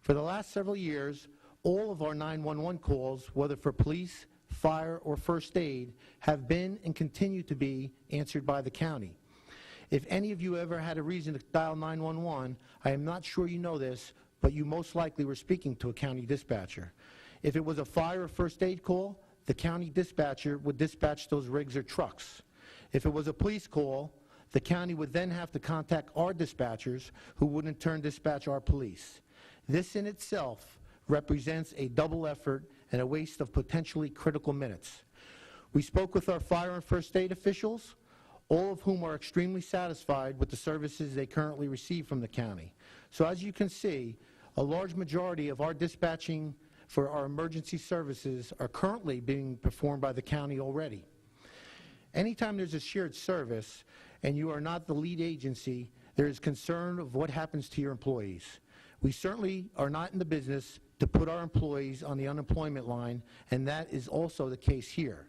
For the last several years, all of our 911 calls, whether for police, fire, or first aid, have been and continue to be answered by the county. If any of you ever had a reason to dial 911, I am not sure you know this, but you most likely were speaking to a county dispatcher. If it was a fire or first aid call, the county dispatcher would dispatch those rigs or trucks. If it was a police call, the county would then have to contact our dispatchers, who would in turn dispatch our police. This in itself represents a double effort and a waste of potentially critical minutes. We spoke with our fire and first aid officials, all of whom are extremely satisfied with the services they currently receive from the county. So as you can see, a large majority of our dispatching for our emergency services are currently being performed by the county already. Anytime there's a shared service and you are not the lead agency, there is concern of what happens to your employees. We certainly are not in the business to put our employees on the unemployment line, and that is also the case here.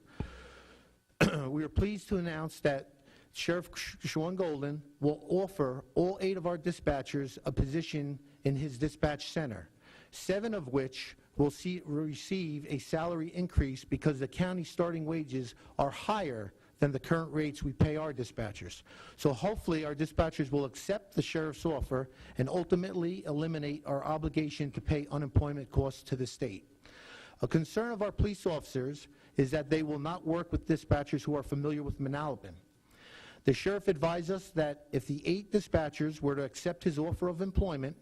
We are pleased to announce that Sheriff Sean Golden will offer all 8 of our dispatchers a position in his dispatch center, 7 of which will receive a salary increase because the county starting wages are higher than the current rates we pay our dispatchers. So hopefully our dispatchers will accept the sheriff's offer and ultimately eliminate our obligation to pay unemployment costs to the state. A concern of our police officers is that they will not work with dispatchers who are familiar with Manalapan. The sheriff advised us that if the 8 dispatchers were to accept his offer of employment,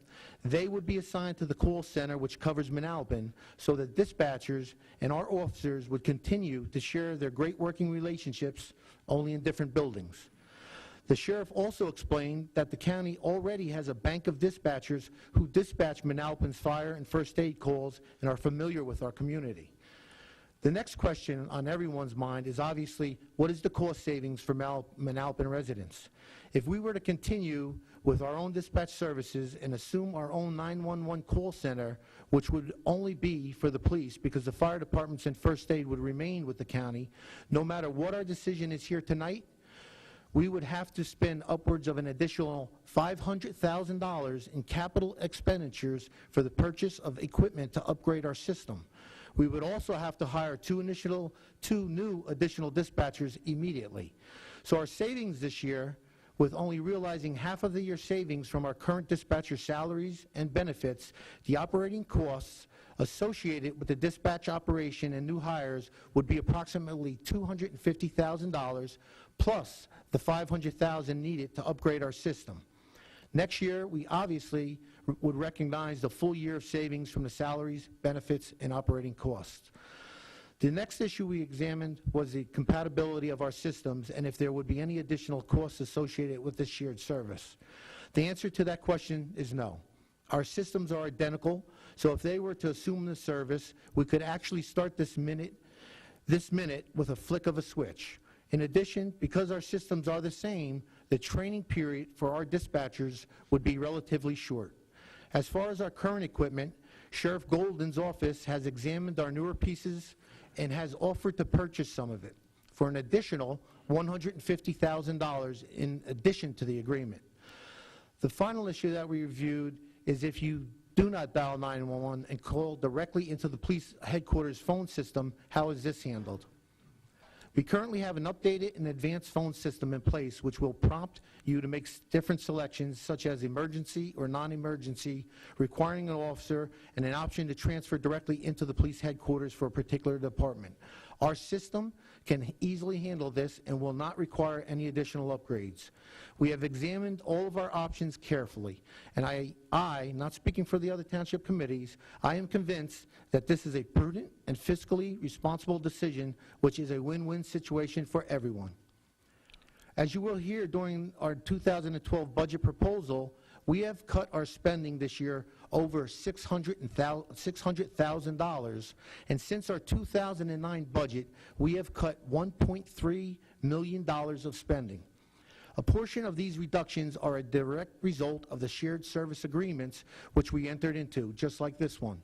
they would be assigned to the call center, which covers Manalapan, so that dispatchers and our officers would continue to share their great working relationships, only in different buildings. The sheriff also explained that the county already has a bank of dispatchers who dispatch Manalapan's fire and first aid calls and are familiar with our community. The next question on everyone's mind is obviously, what is the cost savings for Manalapan residents? If we were to continue with our own dispatch services and assume our own 911 call center, which would only be for the police because the fire departments and first aid would remain with the county, no matter what our decision is here tonight, we would have to spend upwards of an additional $500,000 in capital expenditures for the purchase of equipment to upgrade our system. We would also have to hire 2 new additional dispatchers immediately. So our savings this year, with only realizing half of the year's savings from our current dispatcher salaries and benefits, the operating costs associated with the dispatch operation and new hires would be approximately $250,000 plus the $500,000 needed to upgrade our system. Next year, we obviously would recognize the full year of savings from the salaries, benefits, and operating costs. The next issue we examined was the compatibility of our systems and if there would be any additional costs associated with this shared service. The answer to that question is no. Our systems are identical, so if they were to assume the service, we could actually start this minute with a flick of a switch. In addition, because our systems are the same, the training period for our dispatchers would be relatively short. As far as our current equipment, Sheriff Golden's office has examined our newer pieces and has offered to purchase some of it for an additional $150,000 in addition to the agreement. The final issue that we reviewed is if you do not dial 911 and call directly into the police headquarters phone system, how is this handled? We currently have an updated and advanced phone system in place which will prompt you to make different selections such as emergency or non-emergency, requiring an officer and an option to transfer directly into the police headquarters for a particular department. Our system can easily handle this and will not require any additional upgrades. We have examined all of our options carefully, and I, not speaking for the other township committees, I am convinced that this is a prudent and fiscally responsible decision, which is a win-win situation for everyone. As you will hear during our 2012 budget proposal, we have cut our spending this year over $600,000, and since our 2009 budget, we have cut $1.3 million of spending. A portion of these reductions are a direct result of the shared service agreements which we entered into, just like this one.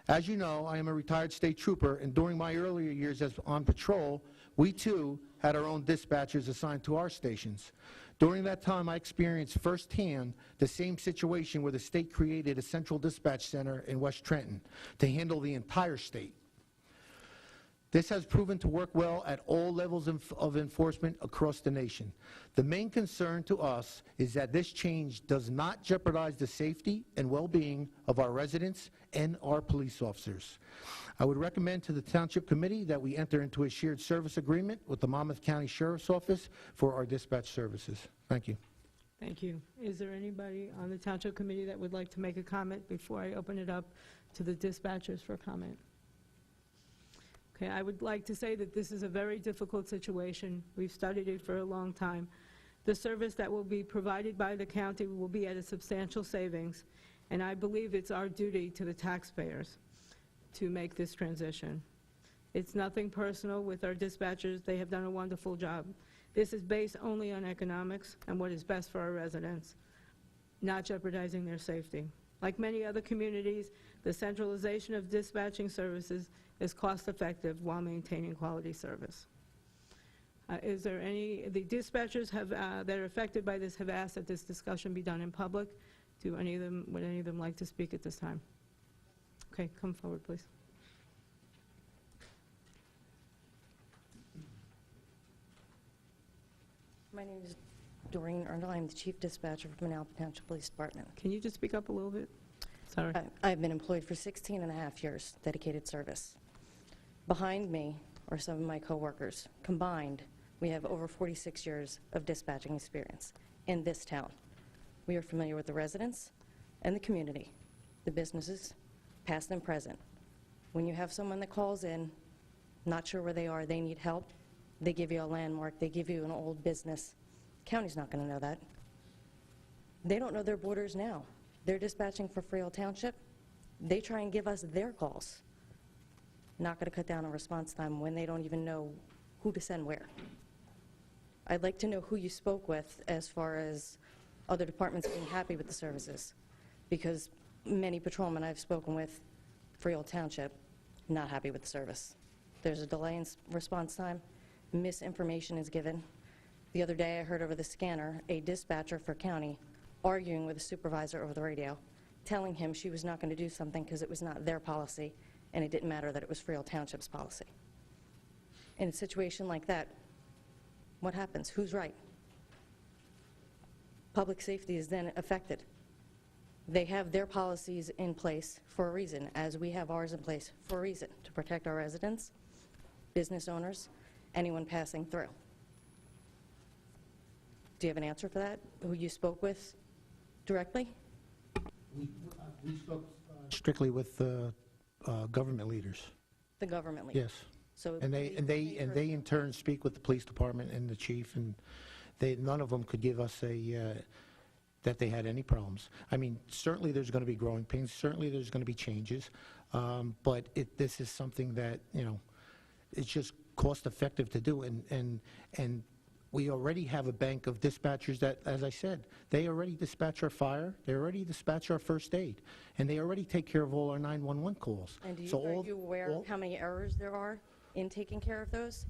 As you know, I am a retired state trooper, and during my earlier years as on patrol, we too had our own dispatchers assigned to our stations. During that time, I experienced firsthand the same situation where the state created a central dispatch center in West Trenton to handle the entire state. This has proven to work well at all levels of enforcement across the nation. The main concern to us is that this change does not jeopardize the safety and well-being of our residents and our police officers. I would recommend to the Township Committee that we enter into a shared service agreement with the Monmouth County Sheriff's Office for our dispatch services. Thank you. Thank you. Is there anybody on the Township Committee that would like to make a comment before I open it up to the dispatchers for comment? Okay, I would like to say that this is a very difficult situation. We've studied it for a long time. The service that will be provided by the county will be at a substantial savings, and I believe it's our duty to the taxpayers to make this transition. It's nothing personal with our dispatchers. They have done a wonderful job. This is based only on economics and what is best for our residents, not jeopardizing their safety. Like many other communities, The centralization of dispatching services is cost-effective while maintaining quality service. Is there the dispatchers that are affected by this have asked that this discussion be done in public. Would any of them like to speak at this time? Okay, come forward, please. My name is Doreen Erndl. I'm the Chief Dispatcher for Manalapan Township Police Department. Can you just speak up a little bit? Sorry. I've been employed for 16 and a half years, dedicated service. Behind me are some of my coworkers. Combined, we have over 46 years of dispatching experience in this town. We are familiar with the residents and the community, the businesses, past and present. When you have someone that calls in, not sure where they are, they need help, they give you a landmark, they give you an old business. County's not going to know that. They don't know their borders now. They're dispatching for Freehold Township. They try and give us their calls. Not going to cut down on response time when they don't even know who to send where. I'd like to know who you spoke with as far as other departments being happy with the services, because many patrolmen I've spoken with, Freehold Township, not happy with the service. There's a delay in response time. Misinformation is given. The other day I heard over the scanner a dispatcher for county arguing with a supervisor over the radio, telling him she was not going to do something because it was not their policy and it didn't matter that it was Freehold Township's policy. In a situation like that, what happens? Who's right? Public safety is then affected. They have their policies in place for a reason, as we have ours in place for a reason, to protect our residents, business owners, anyone passing through. Do you have an answer for that? Who you spoke with directly? We spoke strictly with the government leaders. The government leaders? Yes. So and they in turn speak with the police department and the chief, and none of them could give us that they had any problems. I mean, certainly there's going to be growing pains. Certainly there's going to be changes, but this is something that, you know, it's just cost effective to do, and we already have a bank of dispatchers that, as I said, they already dispatch our fire, they already dispatch our first aid, and they already take care of all our 911 calls. And are you aware of how many errors there are in taking care of those?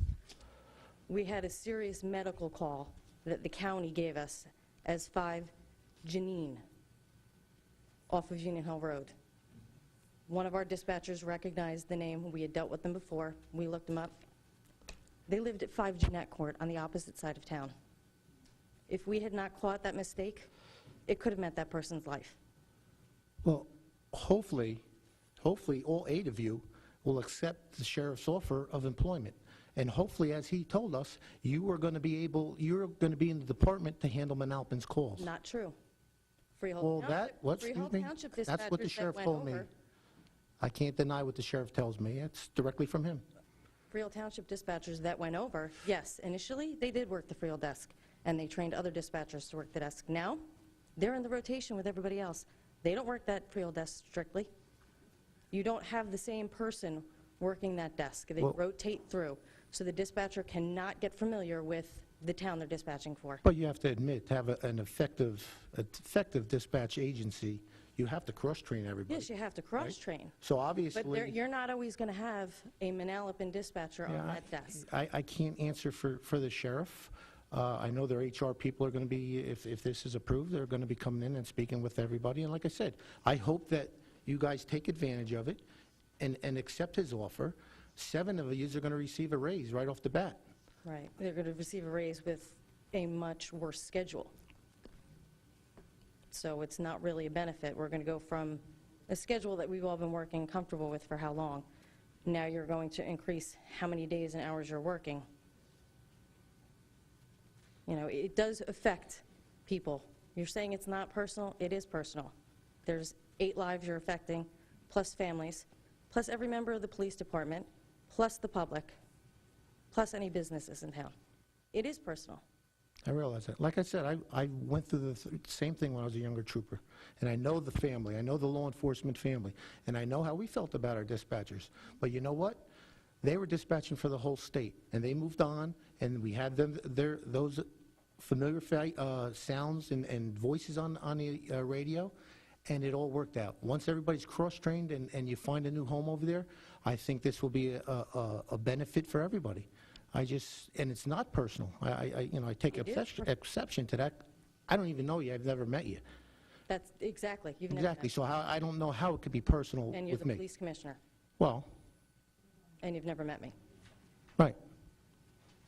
We had a serious medical call that the county gave us as 5 Janine off of Union Hill Road. One of our dispatchers recognized the name. We had dealt with them before. We looked them up. They lived at 5 Jeanette Court on the opposite side of town. If we had not caught that mistake, it could have meant that person's life. Well, hopefully all 8 of you will accept the sheriff's offer of employment. And hopefully, as he told us, you're going to be in the department to handle Manalapan's calls. Not true. Freehold Township dispatchers that's what the sheriff that told went me. over. I can't deny what the sheriff tells me. It's directly from him. Freehold Township dispatchers that went over, yes, initially they did work the Freehold desk, and they trained other dispatchers to work the desk. Now, they're in the rotation with everybody else. They don't work that Freehold desk strictly. You don't have the same person working that desk. They rotate through, so the dispatcher cannot get familiar with the town they're dispatching for. But you have to admit, to have an effective dispatch agency, you have to cross-train everybody. Yes, you have to cross-train. Right? So obviously... But you're not always going to have a Manalapan dispatcher on that desk. I can't answer for the sheriff. I know their HR people are going to be, if this is approved, they're going to be coming in and speaking with everybody. And like I said, I hope that you guys take advantage of it and accept his offer. 7 of you are going to receive a raise right off the bat. Right. They're going to receive a raise with a much worse schedule. So it's not really a benefit. We're going to go from a schedule that we've all been working comfortable with for how long. Now you're going to increase how many days and hours you're working. You know, it does affect people. You're saying it's not personal. It is personal. There's 8 lives you're affecting, plus families, plus every member of the police department, plus the public, plus any businesses in town. It is personal. I realize that. Like I said, I went through the same thing when I was a younger trooper. And I know the family. I know the law enforcement family. And I know how we felt about our dispatchers. But you know what? They were dispatching for the whole state. And they moved on, and we had those familiar sounds and voices on the radio. and it all worked out. Once everybody's cross-trained and you find a new home over there, I think this will be a benefit for everybody. And it's not personal. I take exception to that. I don't even know you. I've never met you. That's exactly. You've never Exactly. met So I don't know how it could be personal with me. And you're the police commissioner, Well, and you've never met me. right.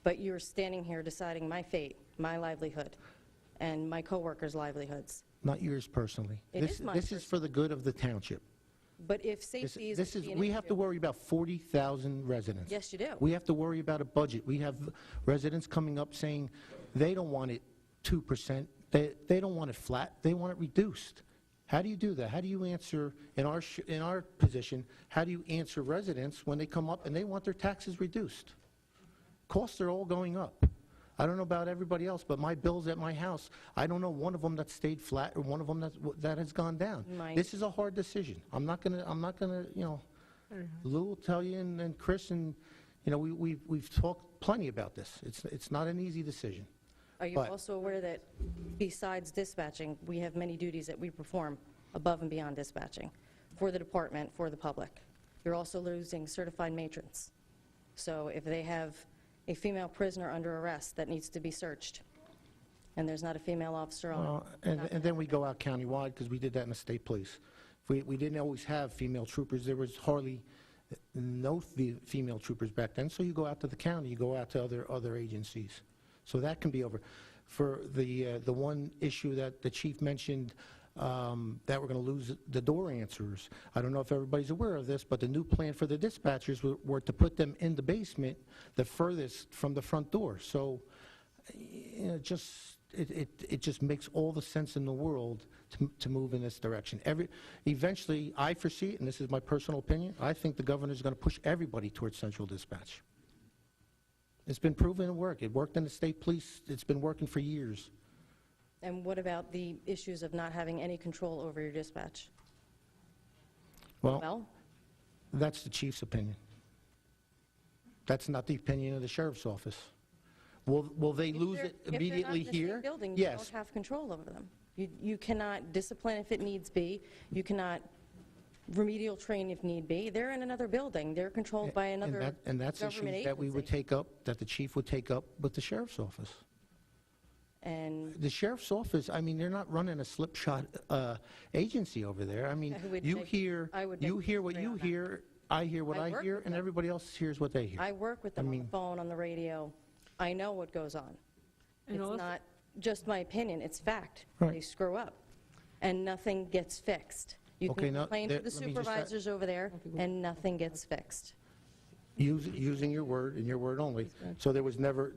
But you're standing here deciding my fate, my livelihood, and my coworkers' livelihoods. Not yours personally. It is mine This is for the good of the township. But if safety is an We have to issue- worry about 40,000 residents. Yes, you do. We have to worry about a budget. We have residents coming up saying they don't want it 2%. They don't want it flat. They want it reduced. How do you do that? How do you answer, in our position, how do you answer residents when they come up and they want their taxes reduced? Costs are all going up. I don't know about everybody else, but my bills at my house, I don't know one of them that stayed flat or one of them that has gone down. This is a hard decision. I'm not gonna, Lou will tell you and Chris and, we've talked plenty about this. It's not an easy decision. Are you But- also aware that besides dispatching, we have many duties that we perform above and beyond dispatching for the department, for the public? You're also losing certified matrons. So if they have a female prisoner under arrest that needs to be searched, and there's not a female officer on Well, and then we go out countywide, because we did that in the state police. We didn't always have female troopers. There was hardly no female troopers back then, so you go out to the county, you go out to other agencies. So that can be over. For the one issue that the chief mentioned, that we're going to lose the door answerers. I don't know if everybody's aware of this, but the new plan for the dispatchers were to put them in the basement, the furthest from the front door. So, it just makes all the sense in the world to move in this direction. Eventually, I foresee it, and this is my personal opinion, I think the governor's going to push everybody towards central dispatch. It's been proven to work. It worked in the state police. It's been working for years. And what about the issues of not having any control over your dispatch? Well, that's the chief's opinion. That's not the opinion of the sheriff's office. Will they lose it immediately If they're not in the here? same building, you Yes. don't have control over them. You cannot discipline if it needs be. You cannot remedial train if need be. They're in another building. They're controlled by another And that's government issues that we would agency. take up, that the chief would take up with the sheriff's office. And The sheriff's office, I mean, they're not running a slipshod agency over there. I mean, I would you make- hear I would you make hear what agree you on that. hear, I hear what I I work hear, with and them. everybody else hears what they hear. I work with them on the phone, on the radio. I know what goes on. And It's also- not just my opinion, it's fact. Right. They screw up, and nothing gets fixed. You Okay, can now, complain to the let me just supervisors over there, and nothing gets fixed. Using your word and your word only. So there's never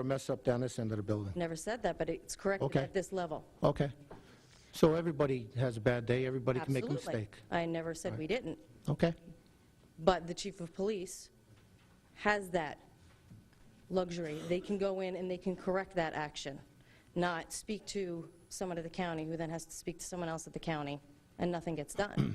a mess up down this end of the building. Never said that, but it's corrected Okay. at this level. Okay. So everybody has a bad day, everybody can make a Absolutely. mistake. I never said we didn't, Okay. but the chief of police has that luxury. They can go in and they can correct that action, not speak to someone at the county who then has to speak to someone else at the county, and nothing gets done.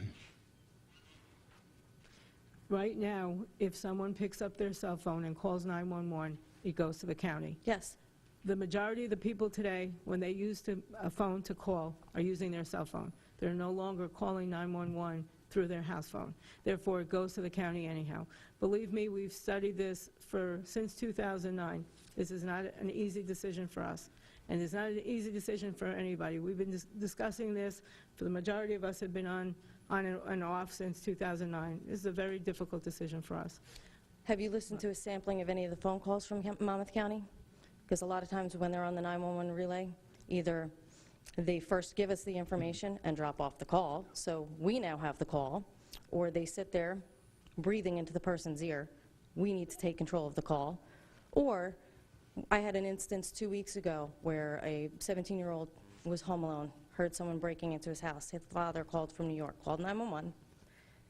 Right now, if someone picks up their cell phone and calls 911, it goes to the county. Yes. The majority of the people today, when they use a phone to call, are using their cell phone. They're no longer calling 911 through their house phone. Therefore, it goes to the county anyhow. Believe me, we've studied this since 2009. This is not an easy decision for us, and it's not an easy decision for anybody. We've been discussing this, for the majority of us have been on and off since 2009. This is a very difficult decision for us. Have you listened to a sampling of any of the phone calls from Monmouth County? Because a lot of times when they're on the 911 relay, either they first give us the information and drop off the call, so we now have the call, or they sit there breathing into the person's ear. We need to take control of the call. Or I had an instance 2 weeks ago where a 17-year-old was home alone, heard someone breaking into his house. His father called from New York, called 911.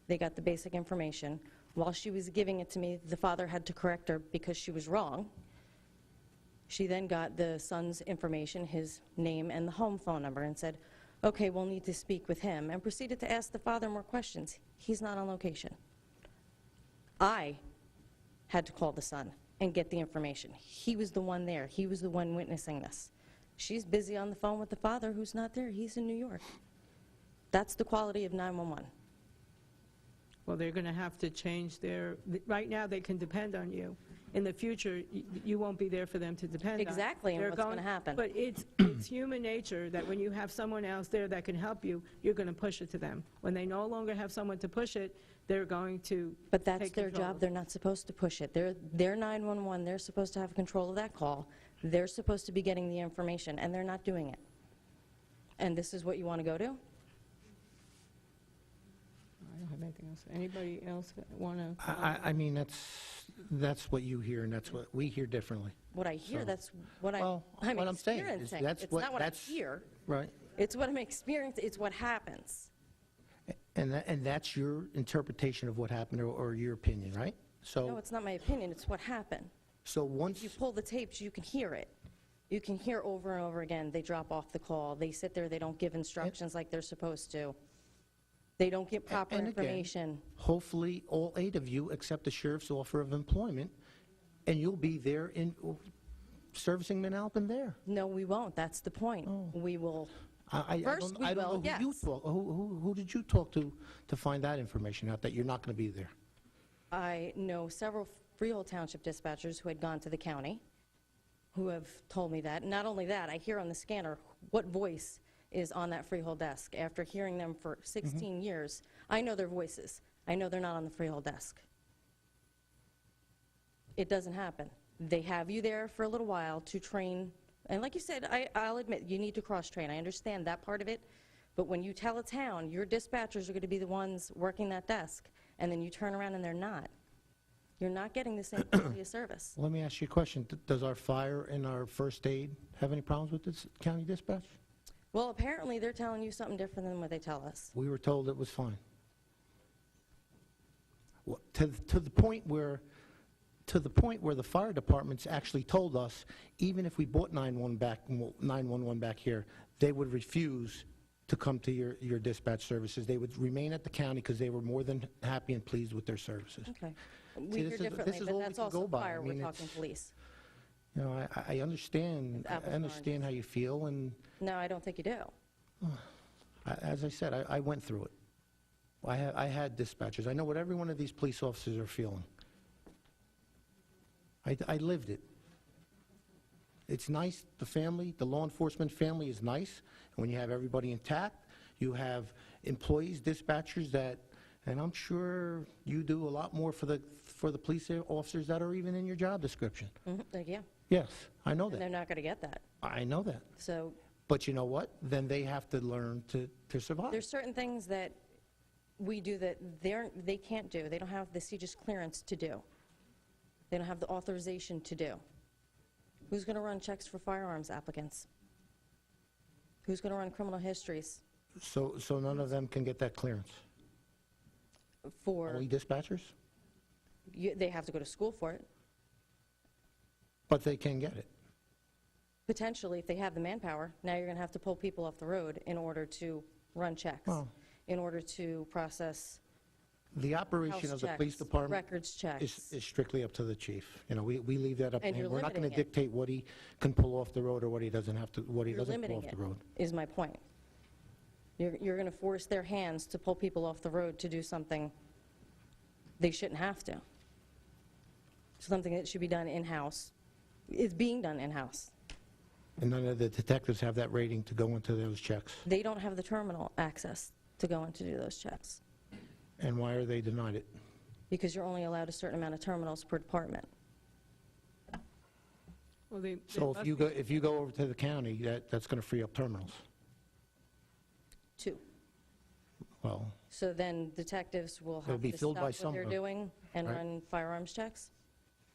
They got the basic information. While she was giving it to me, the father had to correct her because she was wrong. She then got the son's information, his name and the home phone number, and said, okay, we'll need to speak with him, and proceeded to ask the father more questions. He's not on location. I had to call the son and get the information. He was the one there. He was the one witnessing this. She's busy on the phone with the father who's not there. He's in New York. That's the quality of 911. Well, they're going to have to change their, right now, they can depend on you. In the future, you won't be there for them to depend on. Exactly, and They're what's going to going- happen. But it's human nature that when you have someone else there that can help you, you're going to push it to them. When they no longer have someone to push it, they're going to But that's take their control. job. They're not supposed to push it. They're 911. They're supposed to have control of that call. They're supposed to be getting the information, and they're not doing it. And this is what you want to go to? I don't have anything else. Anybody else want to? I mean, that's what you hear, and that's what we hear differently. What I hear, So- that's what Well, I'm what I'm saying is experiencing. that's It's what- not what I that's- hear. Right. It's what I'm experiencing. It's what happens. And that's your interpretation of what happened, or your opinion, right? No, So, it's not my opinion. It's what happened. so once, If you pull the tapes, you can hear it. You can hear over and over again, they drop off the call. They sit there, they don't give instructions like they're supposed to. They don't get proper and again, information. hopefully, all 8 of you accept the sheriff's offer of employment, and you'll be there in servicing Manalapan there. No, we won't. That's the point. We will. First, we I don't will, know who you yes. talk. Who did you talk to find that information out, that you're not going to be there? I know several Freehold Township dispatchers who had gone to the county who have told me that. Not only that, I hear on the scanner what voice is on that Freehold desk. After hearing them for 16 years, I know their voices. I know they're not on the Freehold desk. It doesn't happen. They have you there for a little while to train. And like you said, I'll admit, you need to cross-train. I understand that part of it. But when you tell a town, your dispatchers are going to be the ones working that desk, and then you turn around and they're not, you're not getting the same quality of service. Let me ask you a question. Does our fire and our first aid have any problems with this county dispatch? Well, apparently they're telling you something different than what they tell us. We were told it was fine. Well, to the point where the fire departments actually told us, even if we bought 911 back here, they would refuse to come to your dispatch services. They would remain at the county because they were more than happy and pleased with their services. Okay. See, We hear this differently, is but all we that's can also go by. fire. I We're mean, talking it's- police. You know, I understand. I Apples and understand how you feel, and No, I don't think you do. as I said, I went through it. I had dispatchers. I know what every one of these police officers are feeling. I lived it. It's nice, the law enforcement family is nice, and when you have everybody intact, you have employees, dispatchers that, and I'm sure you do a lot more for the police officers that are even in your job description. Yeah. Yes, I know And they're that. not going to get that. I know that. So But you know what? Then they have to learn to survive. there's certain things that we do that they can't do. They don't have the CJIS clearance to do. They don't have the authorization to do. Who's going to run checks for firearms applicants? Who's going to run criminal histories So none of them can get that clearance? for, Only dispatchers? they have to go to school for it. But they can get it. Potentially, if they have the manpower, now you're going to have to pull people off the road in order to run checks, Well- in order to process The operation house of the police checks, department records checks. is strictly up to the chief. You know, we leave that up to And him. you're We're not going to limiting it. dictate what he can pull off the road or what he doesn't have to, what he You're doesn't pull limiting off it, the road. is my point. You're going to force their hands to pull people off the road to do something they shouldn't have to. Something that should be done in-house is being done in-house. And none of the detectives have that rating to go into those checks. They don't have the terminal access to go in to do those checks, And why are they denied it? because you're only allowed a certain amount of terminals per department. Well, they So must if you go over to the county, that's going to free up terminals. 2. Well, So then detectives will They'll have be to filled stop by what they're someone, doing and right? run firearms checks,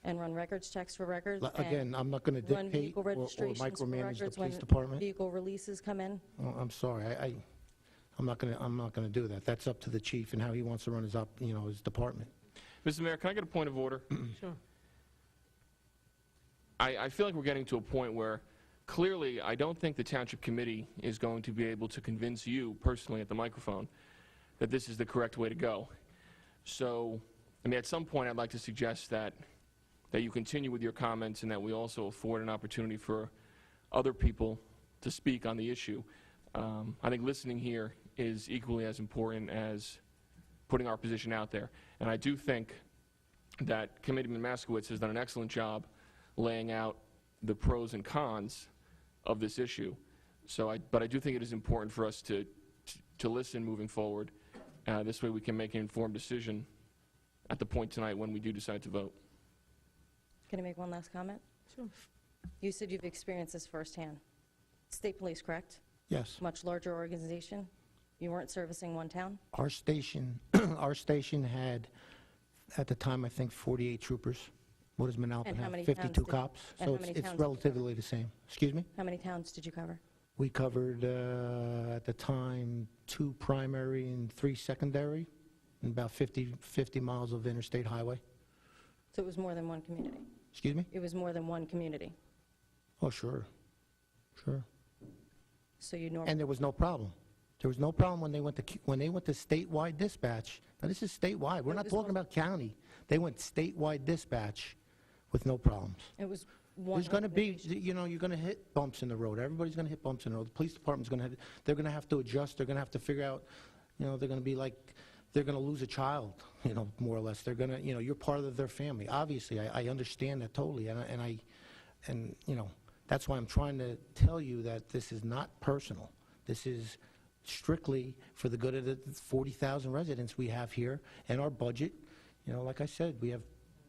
and run records checks for records. and again, I'm not going to run dictate vehicle or registrations for micromanage the records when police department. vehicle releases come in. Oh, I'm sorry, I'm not going to do that. That's up to the chief and how he wants to run his department. Mr. Mayor, can I get a point of order? Sure. I feel like we're getting to a point where clearly I don't think the Township Committee is going to be able to convince you personally at the microphone that this is the correct way to go. So, I mean, at some point I'd like to suggest that you continue with your comments and that we also afford an opportunity for other people to speak on the issue. I think listening here is equally as important as putting our position out there. And I do think that Committeeman Maskowitz has done an excellent job laying out the pros and cons of this issue. But I do think it is important for us to listen moving forward. This way we can make an informed decision at the point tonight when we do decide to vote. Can I make one last comment? Sure. You said you've experienced this firsthand. State police, correct? Yes. Much larger organization. You weren't servicing one town? Our station, our station had, at the time, I think 48 troopers. What does Manalapan And how have? many 52 towns did- cops. and So how many it's towns did you relatively the same. Excuse me? How many towns did you cover? We covered, at the time, 2 primary and 3 secondary, and about 50 miles of interstate highway. So it was more than one community? Excuse me? It was more than one community? Oh, sure. Sure. So you normally... And there was no problem. There was no problem when they went to statewide dispatch. Now, this is statewide. We're not talking about county. They went statewide dispatch with no problems. It was one... There's going to be, you know, you're going to hit bumps in the road. Everybody's going to hit bumps in the road. The police department's going to, they're going to have to adjust. They're going to have to figure out, you know, they're going to be like, they're going to lose a child, you know, more or less. They're going to, you know, you're part of their family. Obviously, I understand that totally, and you know, that's why I'm trying to tell you that this is not personal. This is strictly for the good of the 40,000 residents we have here and our budget. You know, like I said, we have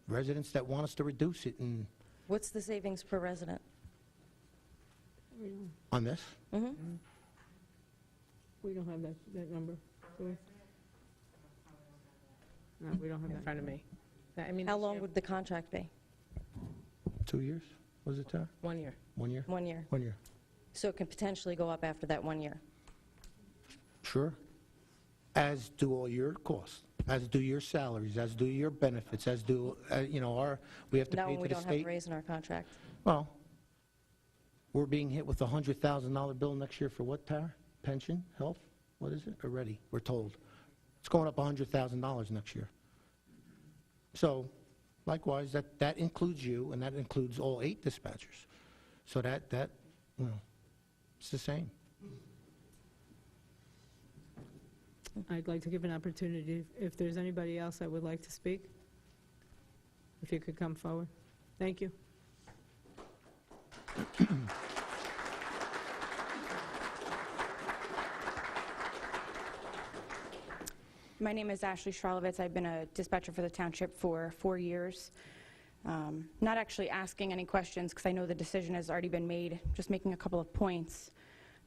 residents that want us to reduce it. And What's the savings per resident? on this, Mm-hmm. We don't have that number. Do we? No, we don't have In that. front of me. I mean, How this long year, would the contract be? 2 years, was it, Tara? 1 year. 1 year? 1 year. 1 year. So it could potentially go up after that 1 year? Sure. As do all your costs, as do your salaries, as do your benefits, as do, you know, we have to Now pay when to we the don't have a state. raise in our contract? Well, we're being hit with a $100,000 bill next year for what, Tara? Pension, health? What is it? Already, we're told. It's going up $100,000 next year. So, likewise, that includes you, and that includes all 8 dispatchers. So that you know, it's the same. I'd like to give an opportunity, if there's anybody else that would like to speak, if you could come forward. Thank you. My name is Ashley Shralovitz. I've been a dispatcher for the township for 4 years. Not actually asking any questions because I know the decision has already been made, just making a couple of points.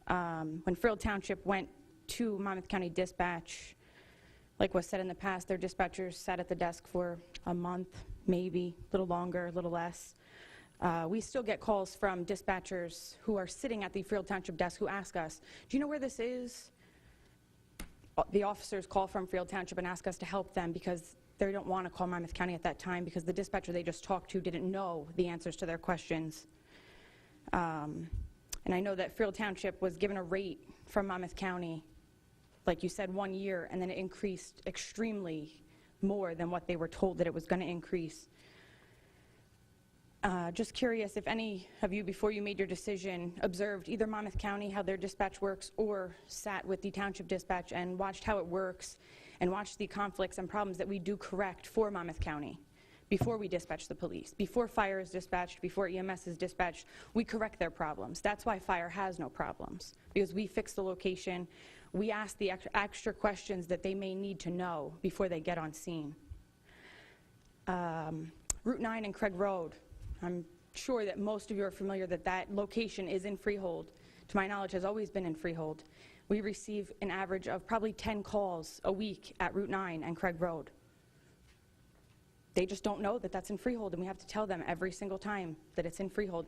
When Freehold Township went to Monmouth County Dispatch, like was said in the past, their dispatchers sat at the desk for a month, maybe, a little longer, a little less. We still get calls from dispatchers who are sitting at the Freehold Township desk who ask us, do you know where this is? The officers call from Freehold Township and ask us to help them because they don't want to call Monmouth County at that time because the dispatcher they just talked to didn't know the answers to their questions. And I know that Freehold Township was given a rate from Monmouth County, like you said, 1 year, and then it increased extremely more than what they were told that it was going to increase. Just curious if any of you, before you made your decision, observed either Monmouth County, how their dispatch works, or sat with the township dispatch and watched how it works and watched the conflicts and problems that we do correct for Monmouth County before we dispatch the police. Before fire is dispatched, before EMS is dispatched, we correct their problems. That's why fire has no problems, because we fix the location. We ask the extra questions that they may need to know before they get on scene. Route 9 and Craig Road. I'm sure that most of you are familiar that that location is in Freehold. To my knowledge, has always been in Freehold. We receive an average of probably 10 calls a week at Route 9 and Craig Road. They just don't know that that's in Freehold, and we have to tell them every single time that it's in Freehold.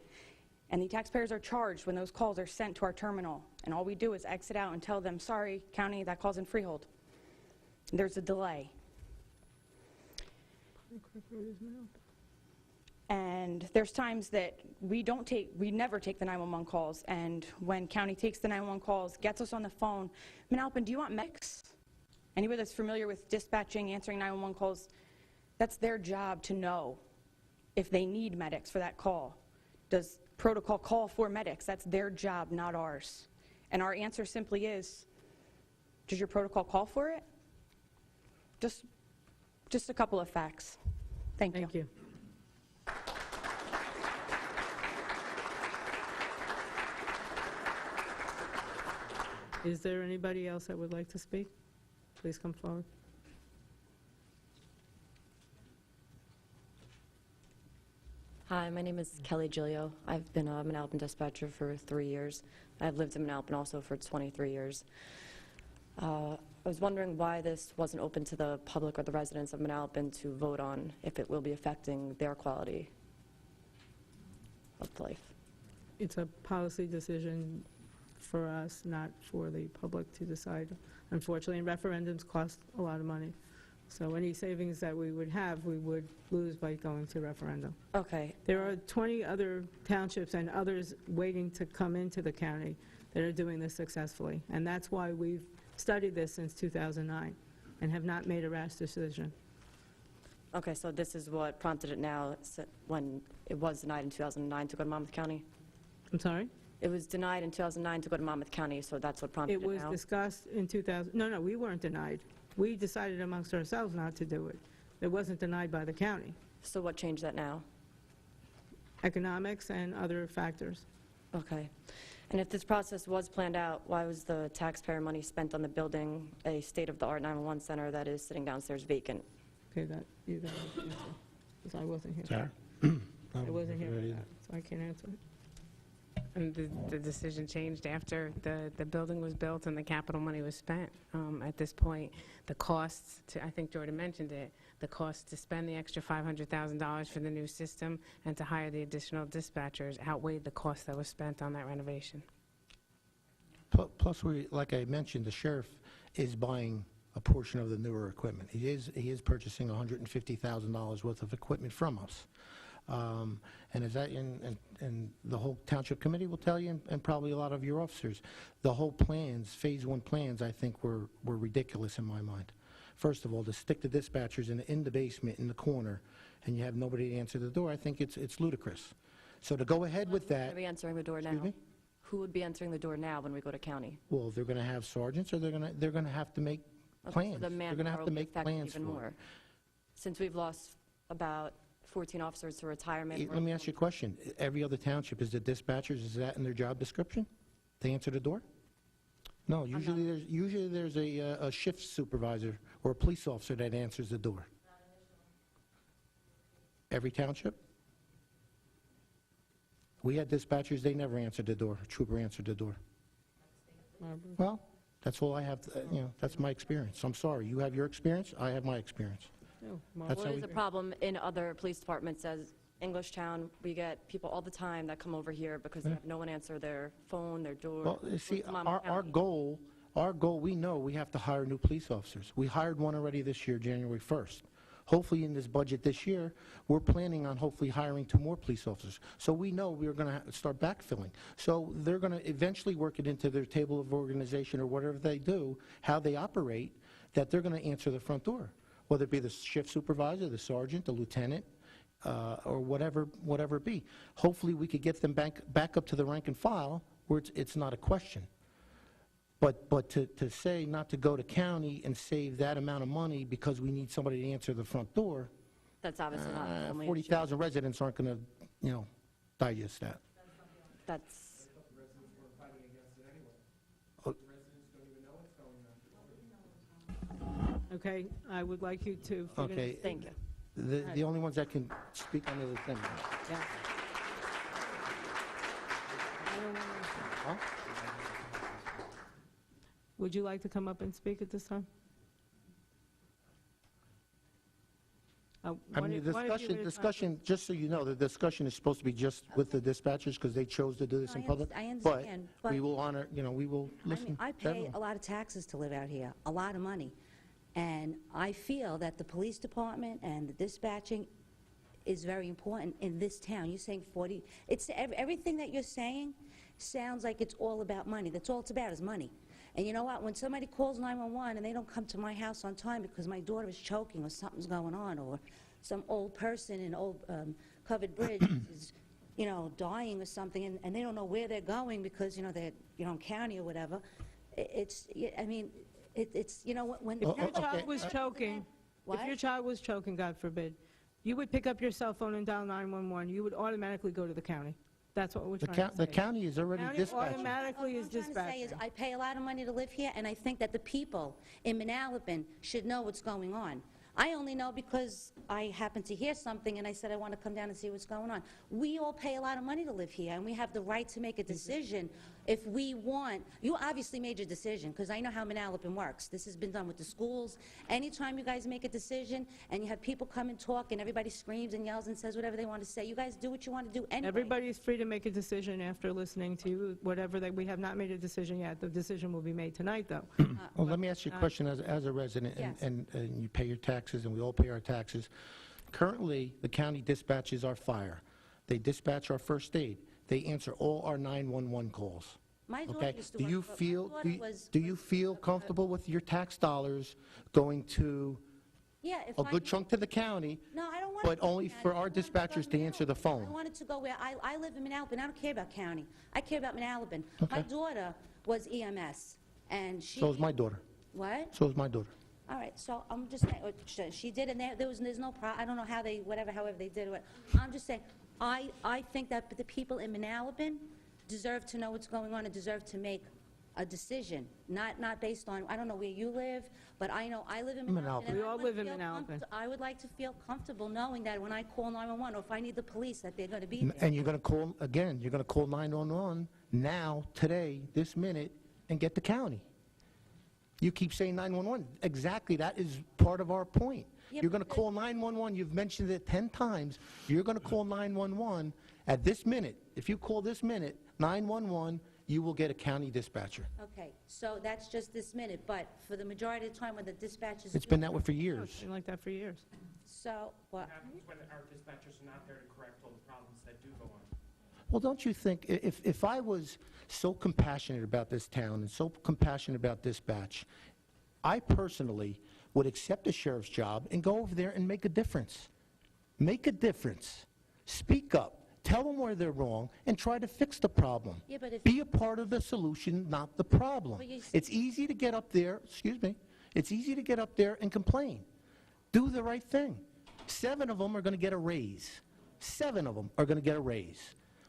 And the taxpayers are charged when those calls are sent to our terminal, and all we do is exit out and tell them, sorry, county, that call's in Freehold. There's a delay. And there's times that we never take the 911 calls, and when county takes the 911 calls, gets us on the phone, Manalapan, do you want medics? Anybody that's familiar with dispatching, answering 911 calls, that's their job to know if they need medics for that call. Does protocol call for medics? That's their job, not ours. And our answer simply is, Does your protocol call for it? Just a couple of facts. Thank you. Thank you. Is there anybody else that would like to speak? Please come forward. Hi, my name is Kelly Gilio. I've been a Manalapan dispatcher for 3 years. I've lived in Manalapan also for 23 years. I was wondering why this wasn't open to the public or the residents of Manalapan to vote on if it will be affecting their quality of life. It's a policy decision for us, not for the public to decide. Unfortunately, and referendums cost a lot of money. So any savings that we would have, we would lose by going to referendum. Okay. There are 20 other townships and others waiting to come into the county that are doing this successfully. And that's why we've studied this since 2009 and have not made a rash decision. Okay, so this is what prompted it now when it was denied in 2009 to go to Monmouth County? I'm sorry? It was denied in 2009 to go to Monmouth County, so that's what prompted it now? It was discussed in 2000. No, we weren't denied. We decided amongst ourselves not to do it. It wasn't denied by the county. So what changed that now? Economics and other factors. Okay. And if this process was planned out, why was the taxpayer money spent on the building a state-of-the-art 911 center that is sitting downstairs vacant? Okay, that you guys answer, because I wasn't here. Sorry? I wasn't here for that, so I can't answer it. And the decision changed after the building was built and the capital money was spent. At this point, the costs, I think Jordan mentioned it, the cost to spend the extra $500,000 for the new system and to hire the additional dispatchers outweighed the cost that was spent on that renovation. Plus, like I mentioned, the sheriff is buying a portion of the newer equipment. He is purchasing $150,000 worth of equipment from us. And as and the whole township committee will tell you, and probably a lot of your officers, the whole plans, phase one plans, I think were ridiculous in my mind. First of all, to stick the dispatchers in the basement, in the corner, and you have nobody to answer the door, I think it's ludicrous. So to go ahead with that... Who would be answering the door now? Excuse me? Who would be answering the door now when we go to county? Well, they're going to have sergeants, or they're going to have to make plans. So the They're going to have to make plans even for more. it. Since we've lost about 14 officers to retirement. Let me ask you a question. Every other township, is the dispatchers, is that in their job description? They answer the door? No, usually there's a shift supervisor or a police officer that answers the door. Every township? We had dispatchers, they never answered the door. A trooper answered the door. Well, that's all I have, that's my experience. I'm sorry, you have your experience, I have my experience. That's What how is the problem in other police departments? As Englishtown, we get people all the time that come over here because they have no one answer their phone, their door. Well, you see, It's Monmouth our County. goal, we know we have to hire new police officers. We hired one already this year, January 1st. Hopefully in this budget this year, we're planning on hopefully hiring 2 more police officers. So we know we're going to start backfilling. So they're going to eventually work it into their table of organization or whatever they do, how they operate, that they're going to answer the front door, whether it be the shift supervisor, the sergeant, the lieutenant, or whatever it be. Hopefully we could get them back up to the rank and file where it's not a question. But to say not to go to county and save that amount of money because we need somebody to answer the front door, That's obviously not the only issue. 40,000 residents aren't going to, digest that. That's... Okay, I would like you to finish. Okay. Thank you. The only ones that can speak on the other thing. Yeah. Huh? Would you like to come up and speak at this time? I mean, the discussion, just so you know, the discussion is supposed to be just with the dispatchers because they chose to do this in public. I understand, But we will honor, we will listen. I to pay everyone. a lot of taxes to live out here, a lot of money. And I feel that the police department and the dispatching is very important in this town. You're saying 40, everything that you're saying sounds like it's all about money. That's all it's about is money. And you know what? When somebody calls 911 and they don't come to my house on time because my daughter is choking or something's going on, or some old person in old covered bridge is, dying or something, and they don't know where they're going because, they're, in county or whatever. I mean, It's, you know, when... If your child was choking, if your child was choking, God forbid, you would pick up your cell phone and dial 911. You would automatically go to the county. That's what we're trying to say. The county is already County dispatching. automatically is What I'm trying to say dispatching. is I pay a lot of money to live here, and I think that the people in Manalapan should know what's going on. I only know because I happened to hear something, and I said I want to come down and see what's going on. We all pay a lot of money to live here, and we have the right to make a decision if we want. You obviously made your decision, because I know how Manalapan works. This has been done with the schools. Anytime you guys make a decision, and you have people come and talk, and everybody screams and yells and says whatever they want to say, you guys do what you want to do anyway. Everybody is free to make a decision after listening to you, whatever that we have not made a decision yet. The decision will be made tonight, though. Well, let me ask you a question as a resident, Yes. and you pay your taxes, and we all pay our taxes. Currently, the county dispatches our fire. They dispatch our first aid. They answer all our 911 calls. My daughter Okay? used to Do work you for- my feel, daughter was- do you feel comfortable with your tax dollars going to Yeah, if a good chunk to the county, No, I don't want but it to go only county. for I our want it to go dispatchers to answer the I phone? want it to go where I live in Manalapan. I don't care about county. I care about Manalapan. My Okay. daughter was EMS, and she... So is my daughter. What? So is my daughter. All right, so I'm just saying, she did, and there's no problem. I don't know how they, however they did it. I'm just saying, I think that the people in Manalapan deserve to know what's going on and deserve to make a decision, not based on, I don't know where you live, but I know I live in Manalapan. and We I all would live in feel Manalapan. I would like to feel comfortable knowing that when I call 911, or if I need the police, that they're going to be there. And you're going to call, again, you're going to call 911 now, today, this minute, and get the county. You keep saying 911. Exactly, that is part of our point. Yeah, You're going to but- call 911, you've mentioned it 10 times. You're going to call 911 at this minute. If you call this minute, 911, you will get a county dispatcher. Okay, so that's just this minute, but for the majority of the time when the dispatch is... It's been that way for It's years. been like that for years. So, what? happens when our dispatchers are not there to correct all the problems that do go on. Well, don't you think, if I was so compassionate about this town and so compassionate about dispatch, I personally would accept a sheriff's job and go over there and make a difference. Make a difference. Speak up. Tell them where they're wrong and try to fix the problem. Yeah, but if- Be a part of the solution, not the problem. But you s- It's easy to get up there, excuse me, it's easy to get up there and complain. Do the right thing. 7 of them are going to get a raise. 7 of them are going to get a raise.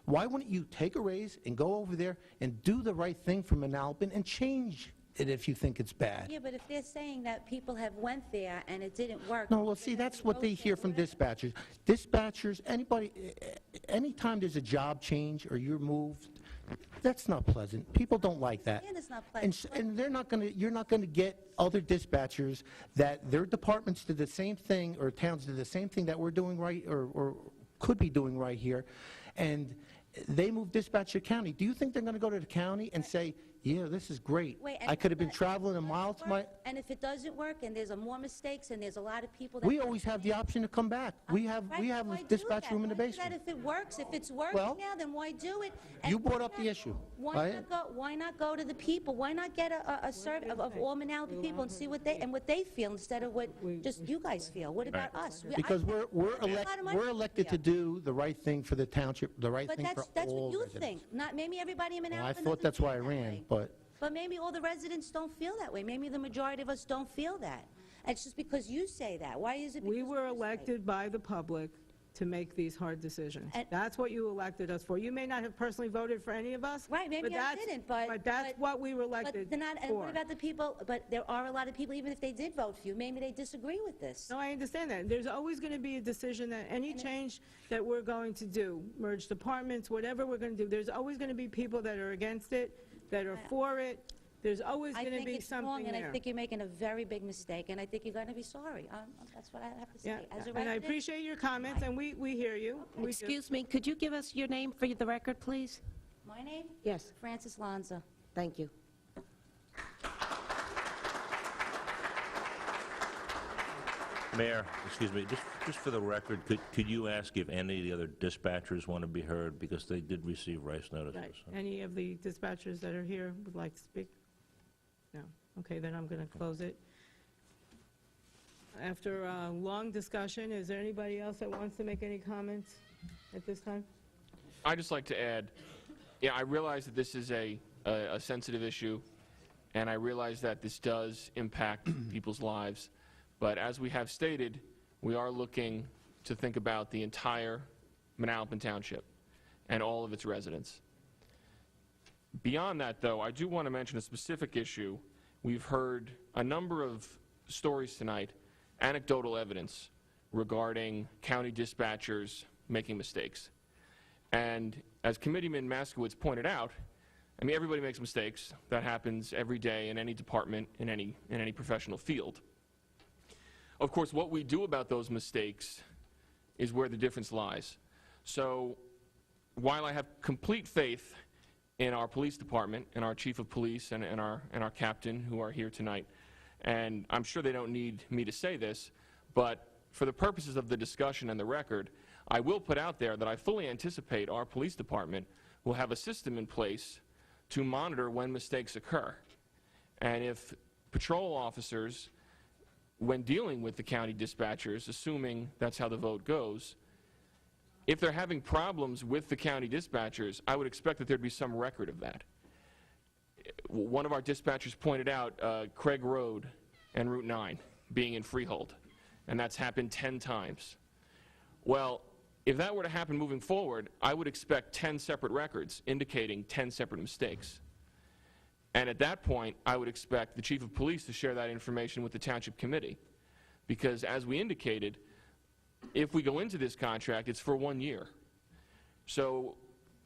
Why wouldn't you take a raise and go over there and do the right thing for Manalapan and change it if you think it's bad? Yeah, but if they're saying that people have went there and it didn't work... No, well, see, that's what they hear from dispatchers. Dispatchers, anytime there's a job change or you're moved, that's not pleasant. People don't like that. Yeah, that's not And pleasant. and you're not going to get other dispatchers that their departments did the same thing, or towns did the same thing that we're doing right, or could be doing right here, and they move dispatch to county. Do you think they're going to go to the county and say, yeah, this is great. Wait, I could have been traveling a mile to my... And if it doesn't work, and there's more mistakes, and there's a lot of people that... We always have the option to come back. We have Right, a why do dispatch that? room in the Why do that basement. if it works? If it's working Well, now, then why do it? You brought up the issue. Why not go to the people? Why not get a survey of all Manalapan people and see what they feel instead of what just you guys feel? What about us? Because we're a lot of money elected to do the right thing for the township, the right But thing for that's all what you residents. think. Not maybe everybody in Manalapan. Well, I thought doesn't that's feel why I that ran, way. but But maybe all the residents don't feel that way. Maybe the majority of us don't feel that. It's just because you say that. Why is it? We because were you say it? elected by the public to make these hard decisions. And- That's what you elected us for. You may not have personally voted for any of us. Right, maybe I that's- didn't, but... that's what we were elected But they're not, and what for. about the people, but there are a lot of people, even if they did vote for you, maybe they disagree with this. No, I understand that. There's always going to be a decision that any change that we're going to do, merge departments, whatever we're going to do, there's always going to be people that are against it, that are for it. There's always I going to think be it's wrong, something and there. I think you're making a very big mistake, and I think you're going to be sorry. That's what I have to say. Yeah, As a and I resident, appreciate your comments, and we hear you. We do. Excuse me, could you give us your name for the record, please? My name? Yes, Francis Lanza. thank you. Mayor, excuse me, just for the record, could you ask if any of the other dispatchers want to be heard, because they did receive rice notices? Right. Any of the dispatchers that are here would like to speak? No. Okay, then I'm going to close it. After a long discussion, is there anybody else that wants to make any comments at this time? I'd just like to add, yeah, I realize that this is a sensitive issue, and I realize that this does impact people's lives. But as we have stated, we are looking to think about the entire Manalapan Township and all of its residents. Beyond that, though, I do want to mention a specific issue. We've heard a number of stories tonight, anecdotal evidence regarding county dispatchers making mistakes. And as Committeeman Maskowitz pointed out, I mean, everybody makes mistakes. That happens every day in any department, in any professional field. Of course, what we do about those mistakes is where the difference lies. So while I have complete faith in our police department and our chief of police and our captain who are here tonight, and I'm sure they don't need me to say this, but for the purposes of the discussion and the record, I will put out there that I fully anticipate our police department will have a system in place to monitor when mistakes occur. And if patrol officers, when dealing with the county dispatchers, assuming that's how the vote goes, if they're having problems with the county dispatchers, I would expect that there'd be some record of that. One of our dispatchers pointed out Craig Road and Route 9 being in freehold, and that's happened 10 times. Well, if that were to happen moving forward, I would expect 10 separate records indicating 10 separate mistakes. And at that point, I would expect the chief of police to share that information with the township committee. Because as we indicated, if we go into this contract, it's for 1 year. So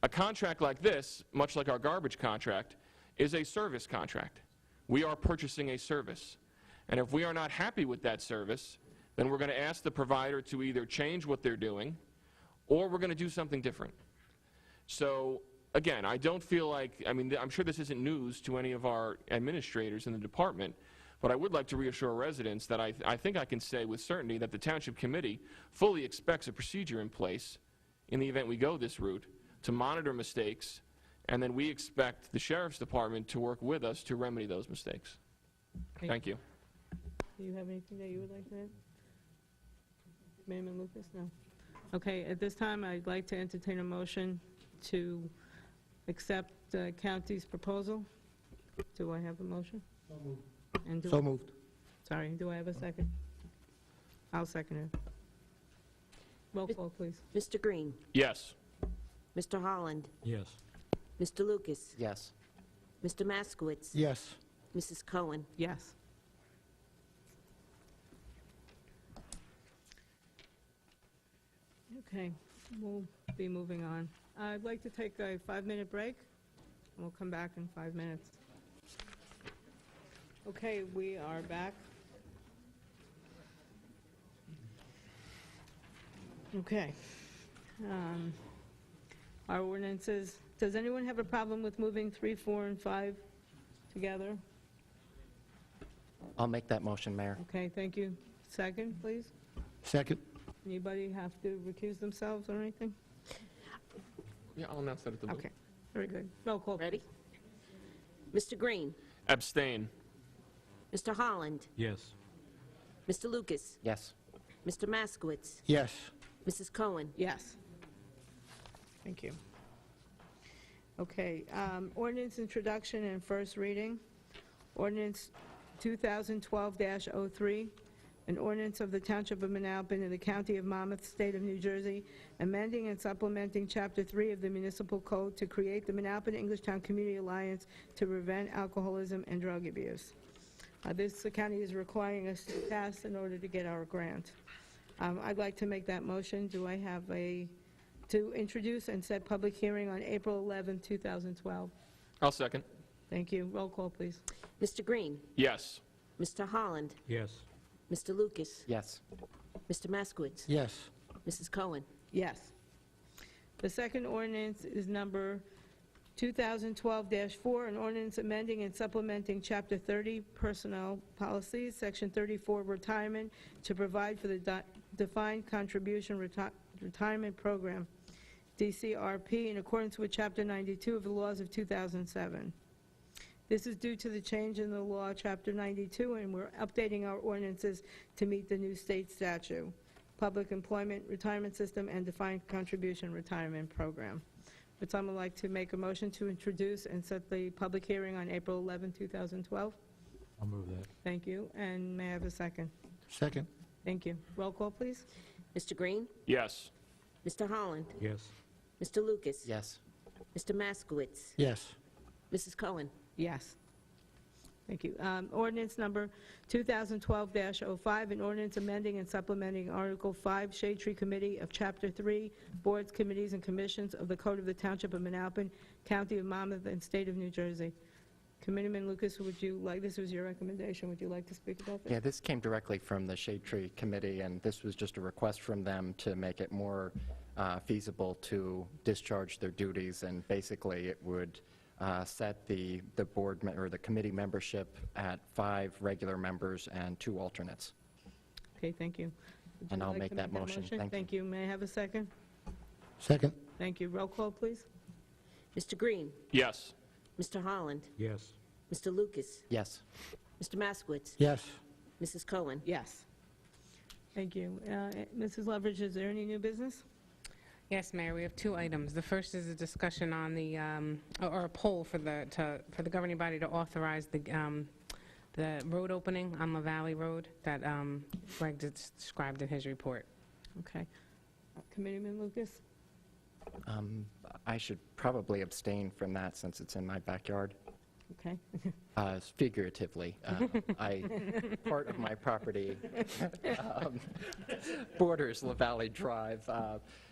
a contract like this, much like our garbage contract, is a service contract. We are purchasing a service. And if we are not happy with that service, then we're going to ask the provider to either change what they're doing or we're going to do something different. So again, I don't feel like, I mean, I'm sure this isn't news to any of our administrators in the department, but I would like to reassure residents that I think I can say with certainty that the Township Committee fully expects a procedure in place in the event we go this route to monitor mistakes, and then we expect the Sheriff's Department to work with us to remedy those mistakes. Thank you. Do you have anything that you would like to add? Mayor Lucas? No. Okay, at this time, I'd like to entertain a motion to accept the county's proposal. Do I have a motion? So moved. And So moved. Sorry, do I have a second? I'll second it. Roll call, please. Mr. Green? Yes. Mr. Holland? Yes. Mr. Lucas? Yes. Mr. Maskowitz? Yes. Mrs. Cohen? Yes. Okay, we'll be moving on. I'd like to take a 5-minute break, and we'll come back in 5 minutes. Okay, we are back. Okay. Our ordinances, does anyone have a problem with moving 3, 4, and 5 together? I'll make that motion, Mayor. Okay, thank you. Second, please. Second. Anybody have to recuse themselves or anything? Yeah, I'll announce that at the vote. Okay, very good. Roll call. Ready? Mr. Green? Abstain. Mr. Holland? Yes. Mr. Lucas? Yes. Mr. Maskowitz? Yes. Mrs. Cohen? Yes. Thank you. Okay, ordinance introduction and first reading. Ordinance 2012-03, an ordinance of the Township of Manalapan in the County of Monmouth, State of New Jersey, amending and supplementing Chapter 3 of the Municipal Code to create the Manalapan Englishtown Community Alliance to prevent alcoholism and drug abuse. This the county is requiring us to pass in order to get our grant. I'd like to make that motion. Do I have to introduce and set public hearing on April 11, 2012? I'll second. Thank you. Roll call, please. Mr. Green? Yes. Mr. Holland? Yes. Mr. Lucas? Yes. Mr. Maskowitz? Yes. Mrs. Cohen? Yes. The second ordinance is number 2012-4, an ordinance amending and supplementing Chapter 30 Personnel Policies, Section 34 Retirement, to provide for the Defined Contribution Retirement Program, DCRP, in accordance with Chapter 92 of the laws of 2007. This is due to the change in the law, Chapter 92, and we're updating our ordinances to meet the new state statute, Public Employment Retirement System and Defined Contribution Retirement Program. Would someone like to make a motion to introduce and set the public hearing on April 11, 2012? I'll move that. Thank you. And may I have a second? Second. Thank you. Roll call, please. Mr. Green? Yes. Mr. Holland? Yes. Mr. Lucas? Yes. Mr. Maskowitz? Yes. Mrs. Cohen? Yes. Thank you. Ordinance number 2012-05, an ordinance amending and supplementing Article 5, Shade Tree Committee of Chapter 3, Boards, Committees, and Commissions of the Code of the Township of Manalapan, County of Monmouth, and State of New Jersey. Committeeman Lucas, would you like, this was your recommendation, would you like to speak about this? Yeah, this came directly from the Shade Tree Committee, and this was just a request from them to make it more feasible to discharge their duties, and basically it would set the board or the committee membership at 5 regular members and 2 alternates. Okay, thank you. Would And you I'll like make to that motion. Thank you. May I have a second? Second. Thank you. Roll call, please. Mr. Green? Yes. Mr. Holland? Yes. Mr. Lucas? Yes. Mr. Maskowitz? Yes. Mrs. Cohen? Yes. Thank you. Mrs. Leverage, is there any new business? Yes, Mayor, we have 2 items. The first is a discussion on the, or a poll for the governing body to authorize the road opening on La Valley Road that Greg described in his report. Okay. Committeeman Lucas? I should probably abstain from that since it's in my backyard. Okay. Figuratively. Part of my property borders La Valley Drive,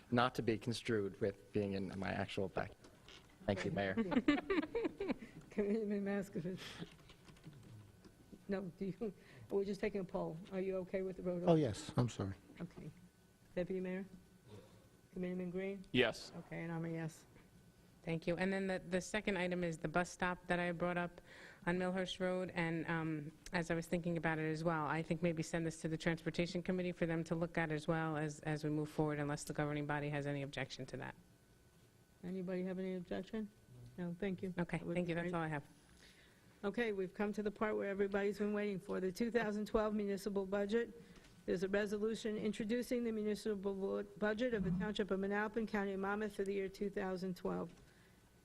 not to be construed with being in my actual back. Thank you, Mayor. Committeeman Maskowitz? No, we're just taking a poll. Are you okay with the road opening? Oh, yes, I'm sorry. Okay. Deputy Mayor? Committeeman Green? Yes. Okay, and I'm a yes. Thank you. And then the second item is the bus stop that I brought up on Millhurst Road. And as I was thinking about it as well, I think maybe send this to the Transportation Committee for them to look at as well as we move forward, unless the governing body has any objection to that. Anybody have any objection? No, thank you. Okay, thank you. That's all I have. Okay, we've come to the part where everybody's been waiting for, the 2012 municipal budget. There's a resolution introducing the municipal budget of the Township of Manalapan, County of Monmouth for the year 2012.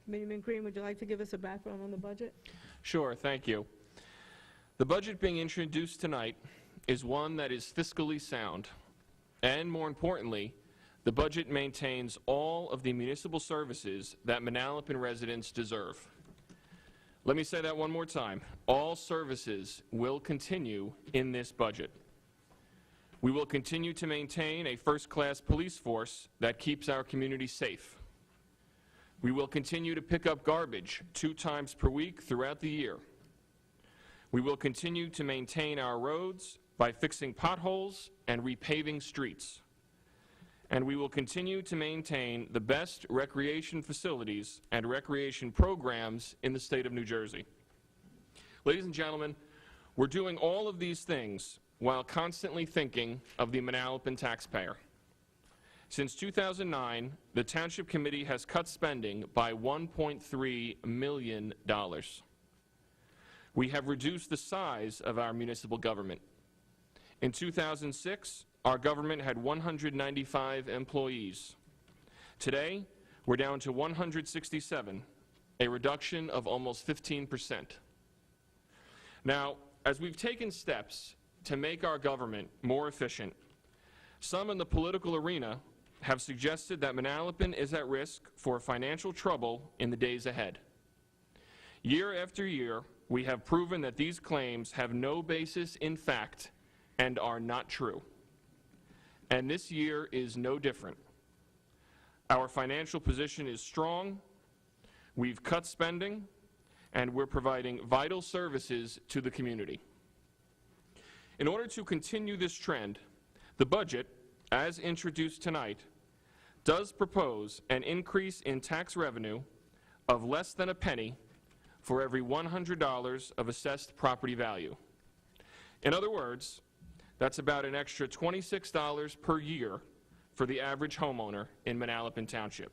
Committeeman Green, would you like to give us a background on the budget? Sure, thank you. The budget being introduced tonight is one that is fiscally sound, and more importantly, the budget maintains all of the municipal services that Manalapan residents deserve. Let me say that one more time. All services will continue in this budget. We will continue to maintain a first-class police force that keeps our community safe. We will continue to pick up garbage 2 times per week throughout the year. We will continue to maintain our roads by fixing potholes and repaving streets. And we will continue to maintain the best recreation facilities and recreation programs in the state of New Jersey. Ladies and gentlemen, we're doing all of these things while constantly thinking of the Manalapan taxpayer. Since 2009, the Township Committee has cut spending by $1.3 million. We have reduced the size of our municipal government. In 2006, our government had 195 employees. Today, we're down to 167, a reduction of almost 15%. Now, as we've taken steps to make our government more efficient, some in the political arena have suggested that Manalapan is at risk for financial trouble in the days ahead. Year after year, we have proven that these claims have no basis in fact and are not true. And this year is no different. Our financial position is strong, we've cut spending, and we're providing vital services to the community. In order to continue this trend, the budget, as introduced tonight, does propose an increase in tax revenue of less than a penny for every $100 of assessed property value. In other words, that's about an extra $26 per year for the average homeowner in Manalapan Township.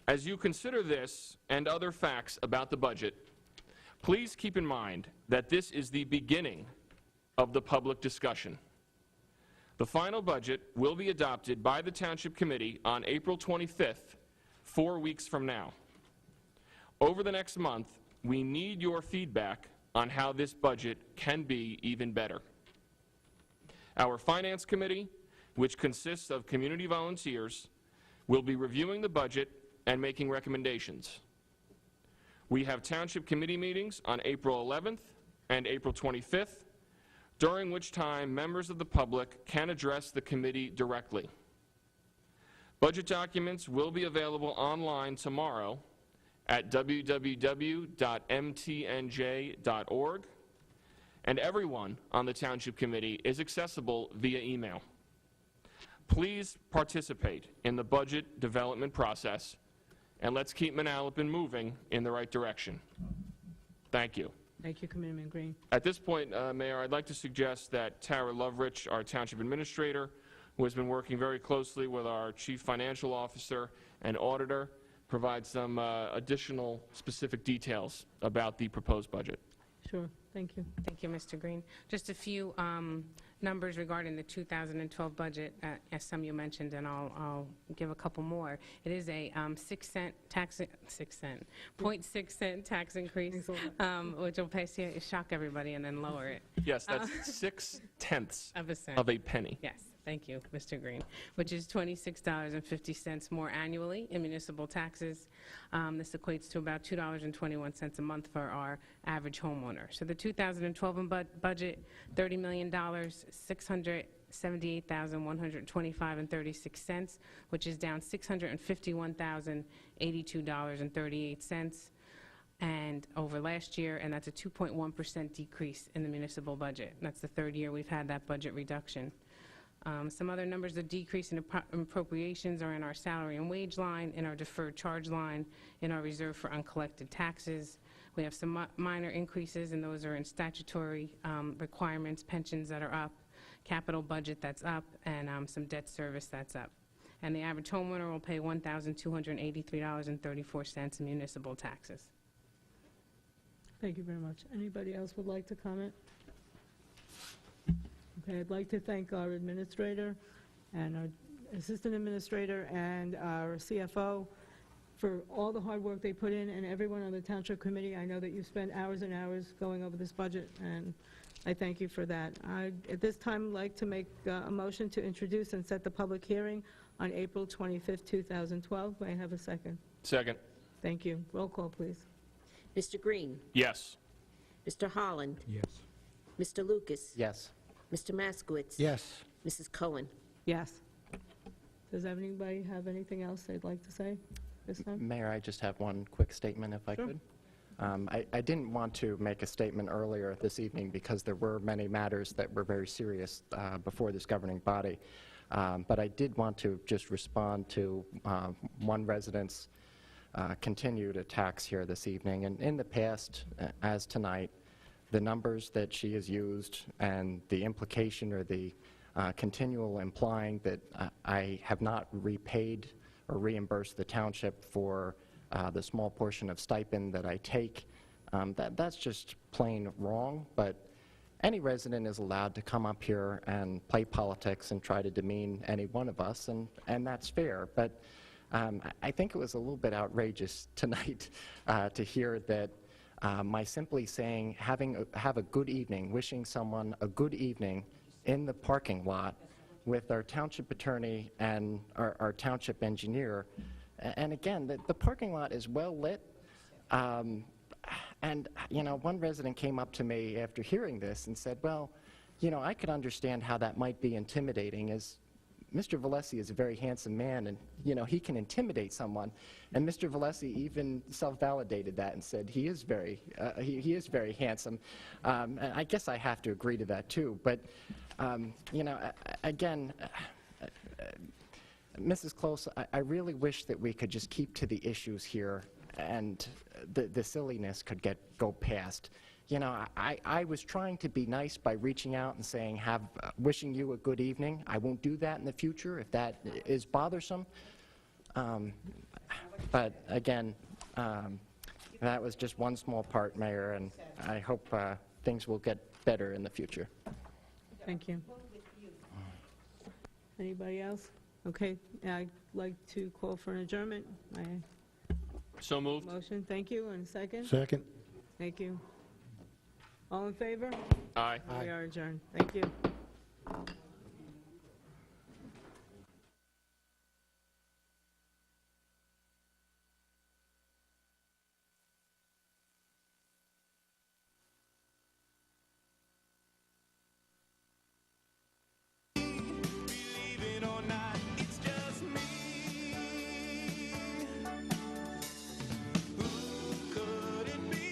As you consider this and other facts about the budget, please keep in mind that this is the beginning of the public discussion. The final budget will be adopted by the Township Committee on April 25th 4 weeks from now. Over the next month, we need your feedback on how this budget can be even better. Our Finance Committee, which consists of community volunteers, will be reviewing the budget and making recommendations. We have Township Committee meetings on April 11th and April 25th, during which time members of the public can address the committee directly. Budget documents will be available online tomorrow at www.mtnj.org, and everyone on the Township Committee is accessible via email. Please participate in the budget development process, and let's keep Manalapan moving in the right direction. Thank you. Thank you, Committeeman Green. At this point, Mayor, I'd like to suggest that Tara Lovrich, our Township Administrator, who has been working very closely with our Chief Financial Officer and Auditor, provide some additional specific details about the proposed budget. Sure, thank you. Thank you, Mr. Green. Just a few numbers regarding the 2012 budget, as some you mentioned, and I'll give a couple more. It is a 0.6 cent tax increase, which will shock everybody and then lower it. Yes, that's 0.6 of a penny. Yes. Thank you, Mr. Green, which is $26.50 more annually in municipal taxes. This equates to about $2.21 a month for our average homeowner. So the 2012 budget, $30 million, $678,125.36, which is down $651,082.38 and over last year, and that's a 2.1% decrease in the municipal budget. That's the third year we've had that budget reduction. Some other numbers of decrease in appropriations are in our salary and wage line, in our deferred charge line, in our reserve for uncollected taxes. We have some minor increases, and those are in statutory requirements, pensions that are up, capital budget that's up, and some debt service that's up. And the average homeowner will pay $1,283.34 in municipal taxes. Thank you very much. Anybody else would like to comment? Okay, I'd like to thank our administrator and our assistant administrator and our CFO for all the hard work they put in, and everyone on the Township Committee. I know that you spent hours and hours going over this budget, and I thank you for that. I'd at this time like to make a motion to introduce and set the public hearing on April 25th, 2012. May I have a second? Second. Thank you. Roll call, please. Mr. Green? Yes. Mr. Holland? Yes. Mr. Lucas? Yes. Mr. Maskowitz? Yes. Mrs. Cohen? Yes. Does anybody have anything else they'd like to say this time? Mayor, I just have one quick statement, if I could. I didn't want to make a statement earlier this evening because there were many matters that were very serious before this governing body. But I did want to just respond to one resident's continued attacks here this evening. And in the past, as tonight, the numbers that she has used and the implication or the continual implying that I have not repaid or reimbursed the township for the small portion of stipend that I take, that's just plain wrong. But any resident is allowed to come up here and play politics and try to demean any one of us, and that's fair. But I think it was a little bit outrageous tonight to hear that my simply saying have a good evening, wishing someone a good evening in the parking lot with our township attorney and our township engineer. And again, the parking lot is well lit. And, you know, one resident came up to me after hearing this and said, well, you know, I could understand how that might be intimidating, as Mr. Valesi is a very handsome man, and, you know, he can intimidate someone. And Mr. Valesi even self-validated that and said he is very handsome. And I guess I have to agree to that, too. But, you know, again, Mrs. Close, I really wish that we could just keep to the issues here and the silliness could go past. You know, I was trying to be nice by reaching out and saying, wishing you a good evening. I won't do that in the future if that is bothersome. But again, that was just one small part, Mayor, and I hope things will get better in the future. Thank you. Anybody else? Okay, I'd like to call for an adjournment. So moved. Motion, thank you, and a second? Second. Thank you. All in favor? Aye. We are adjourned. Thank you.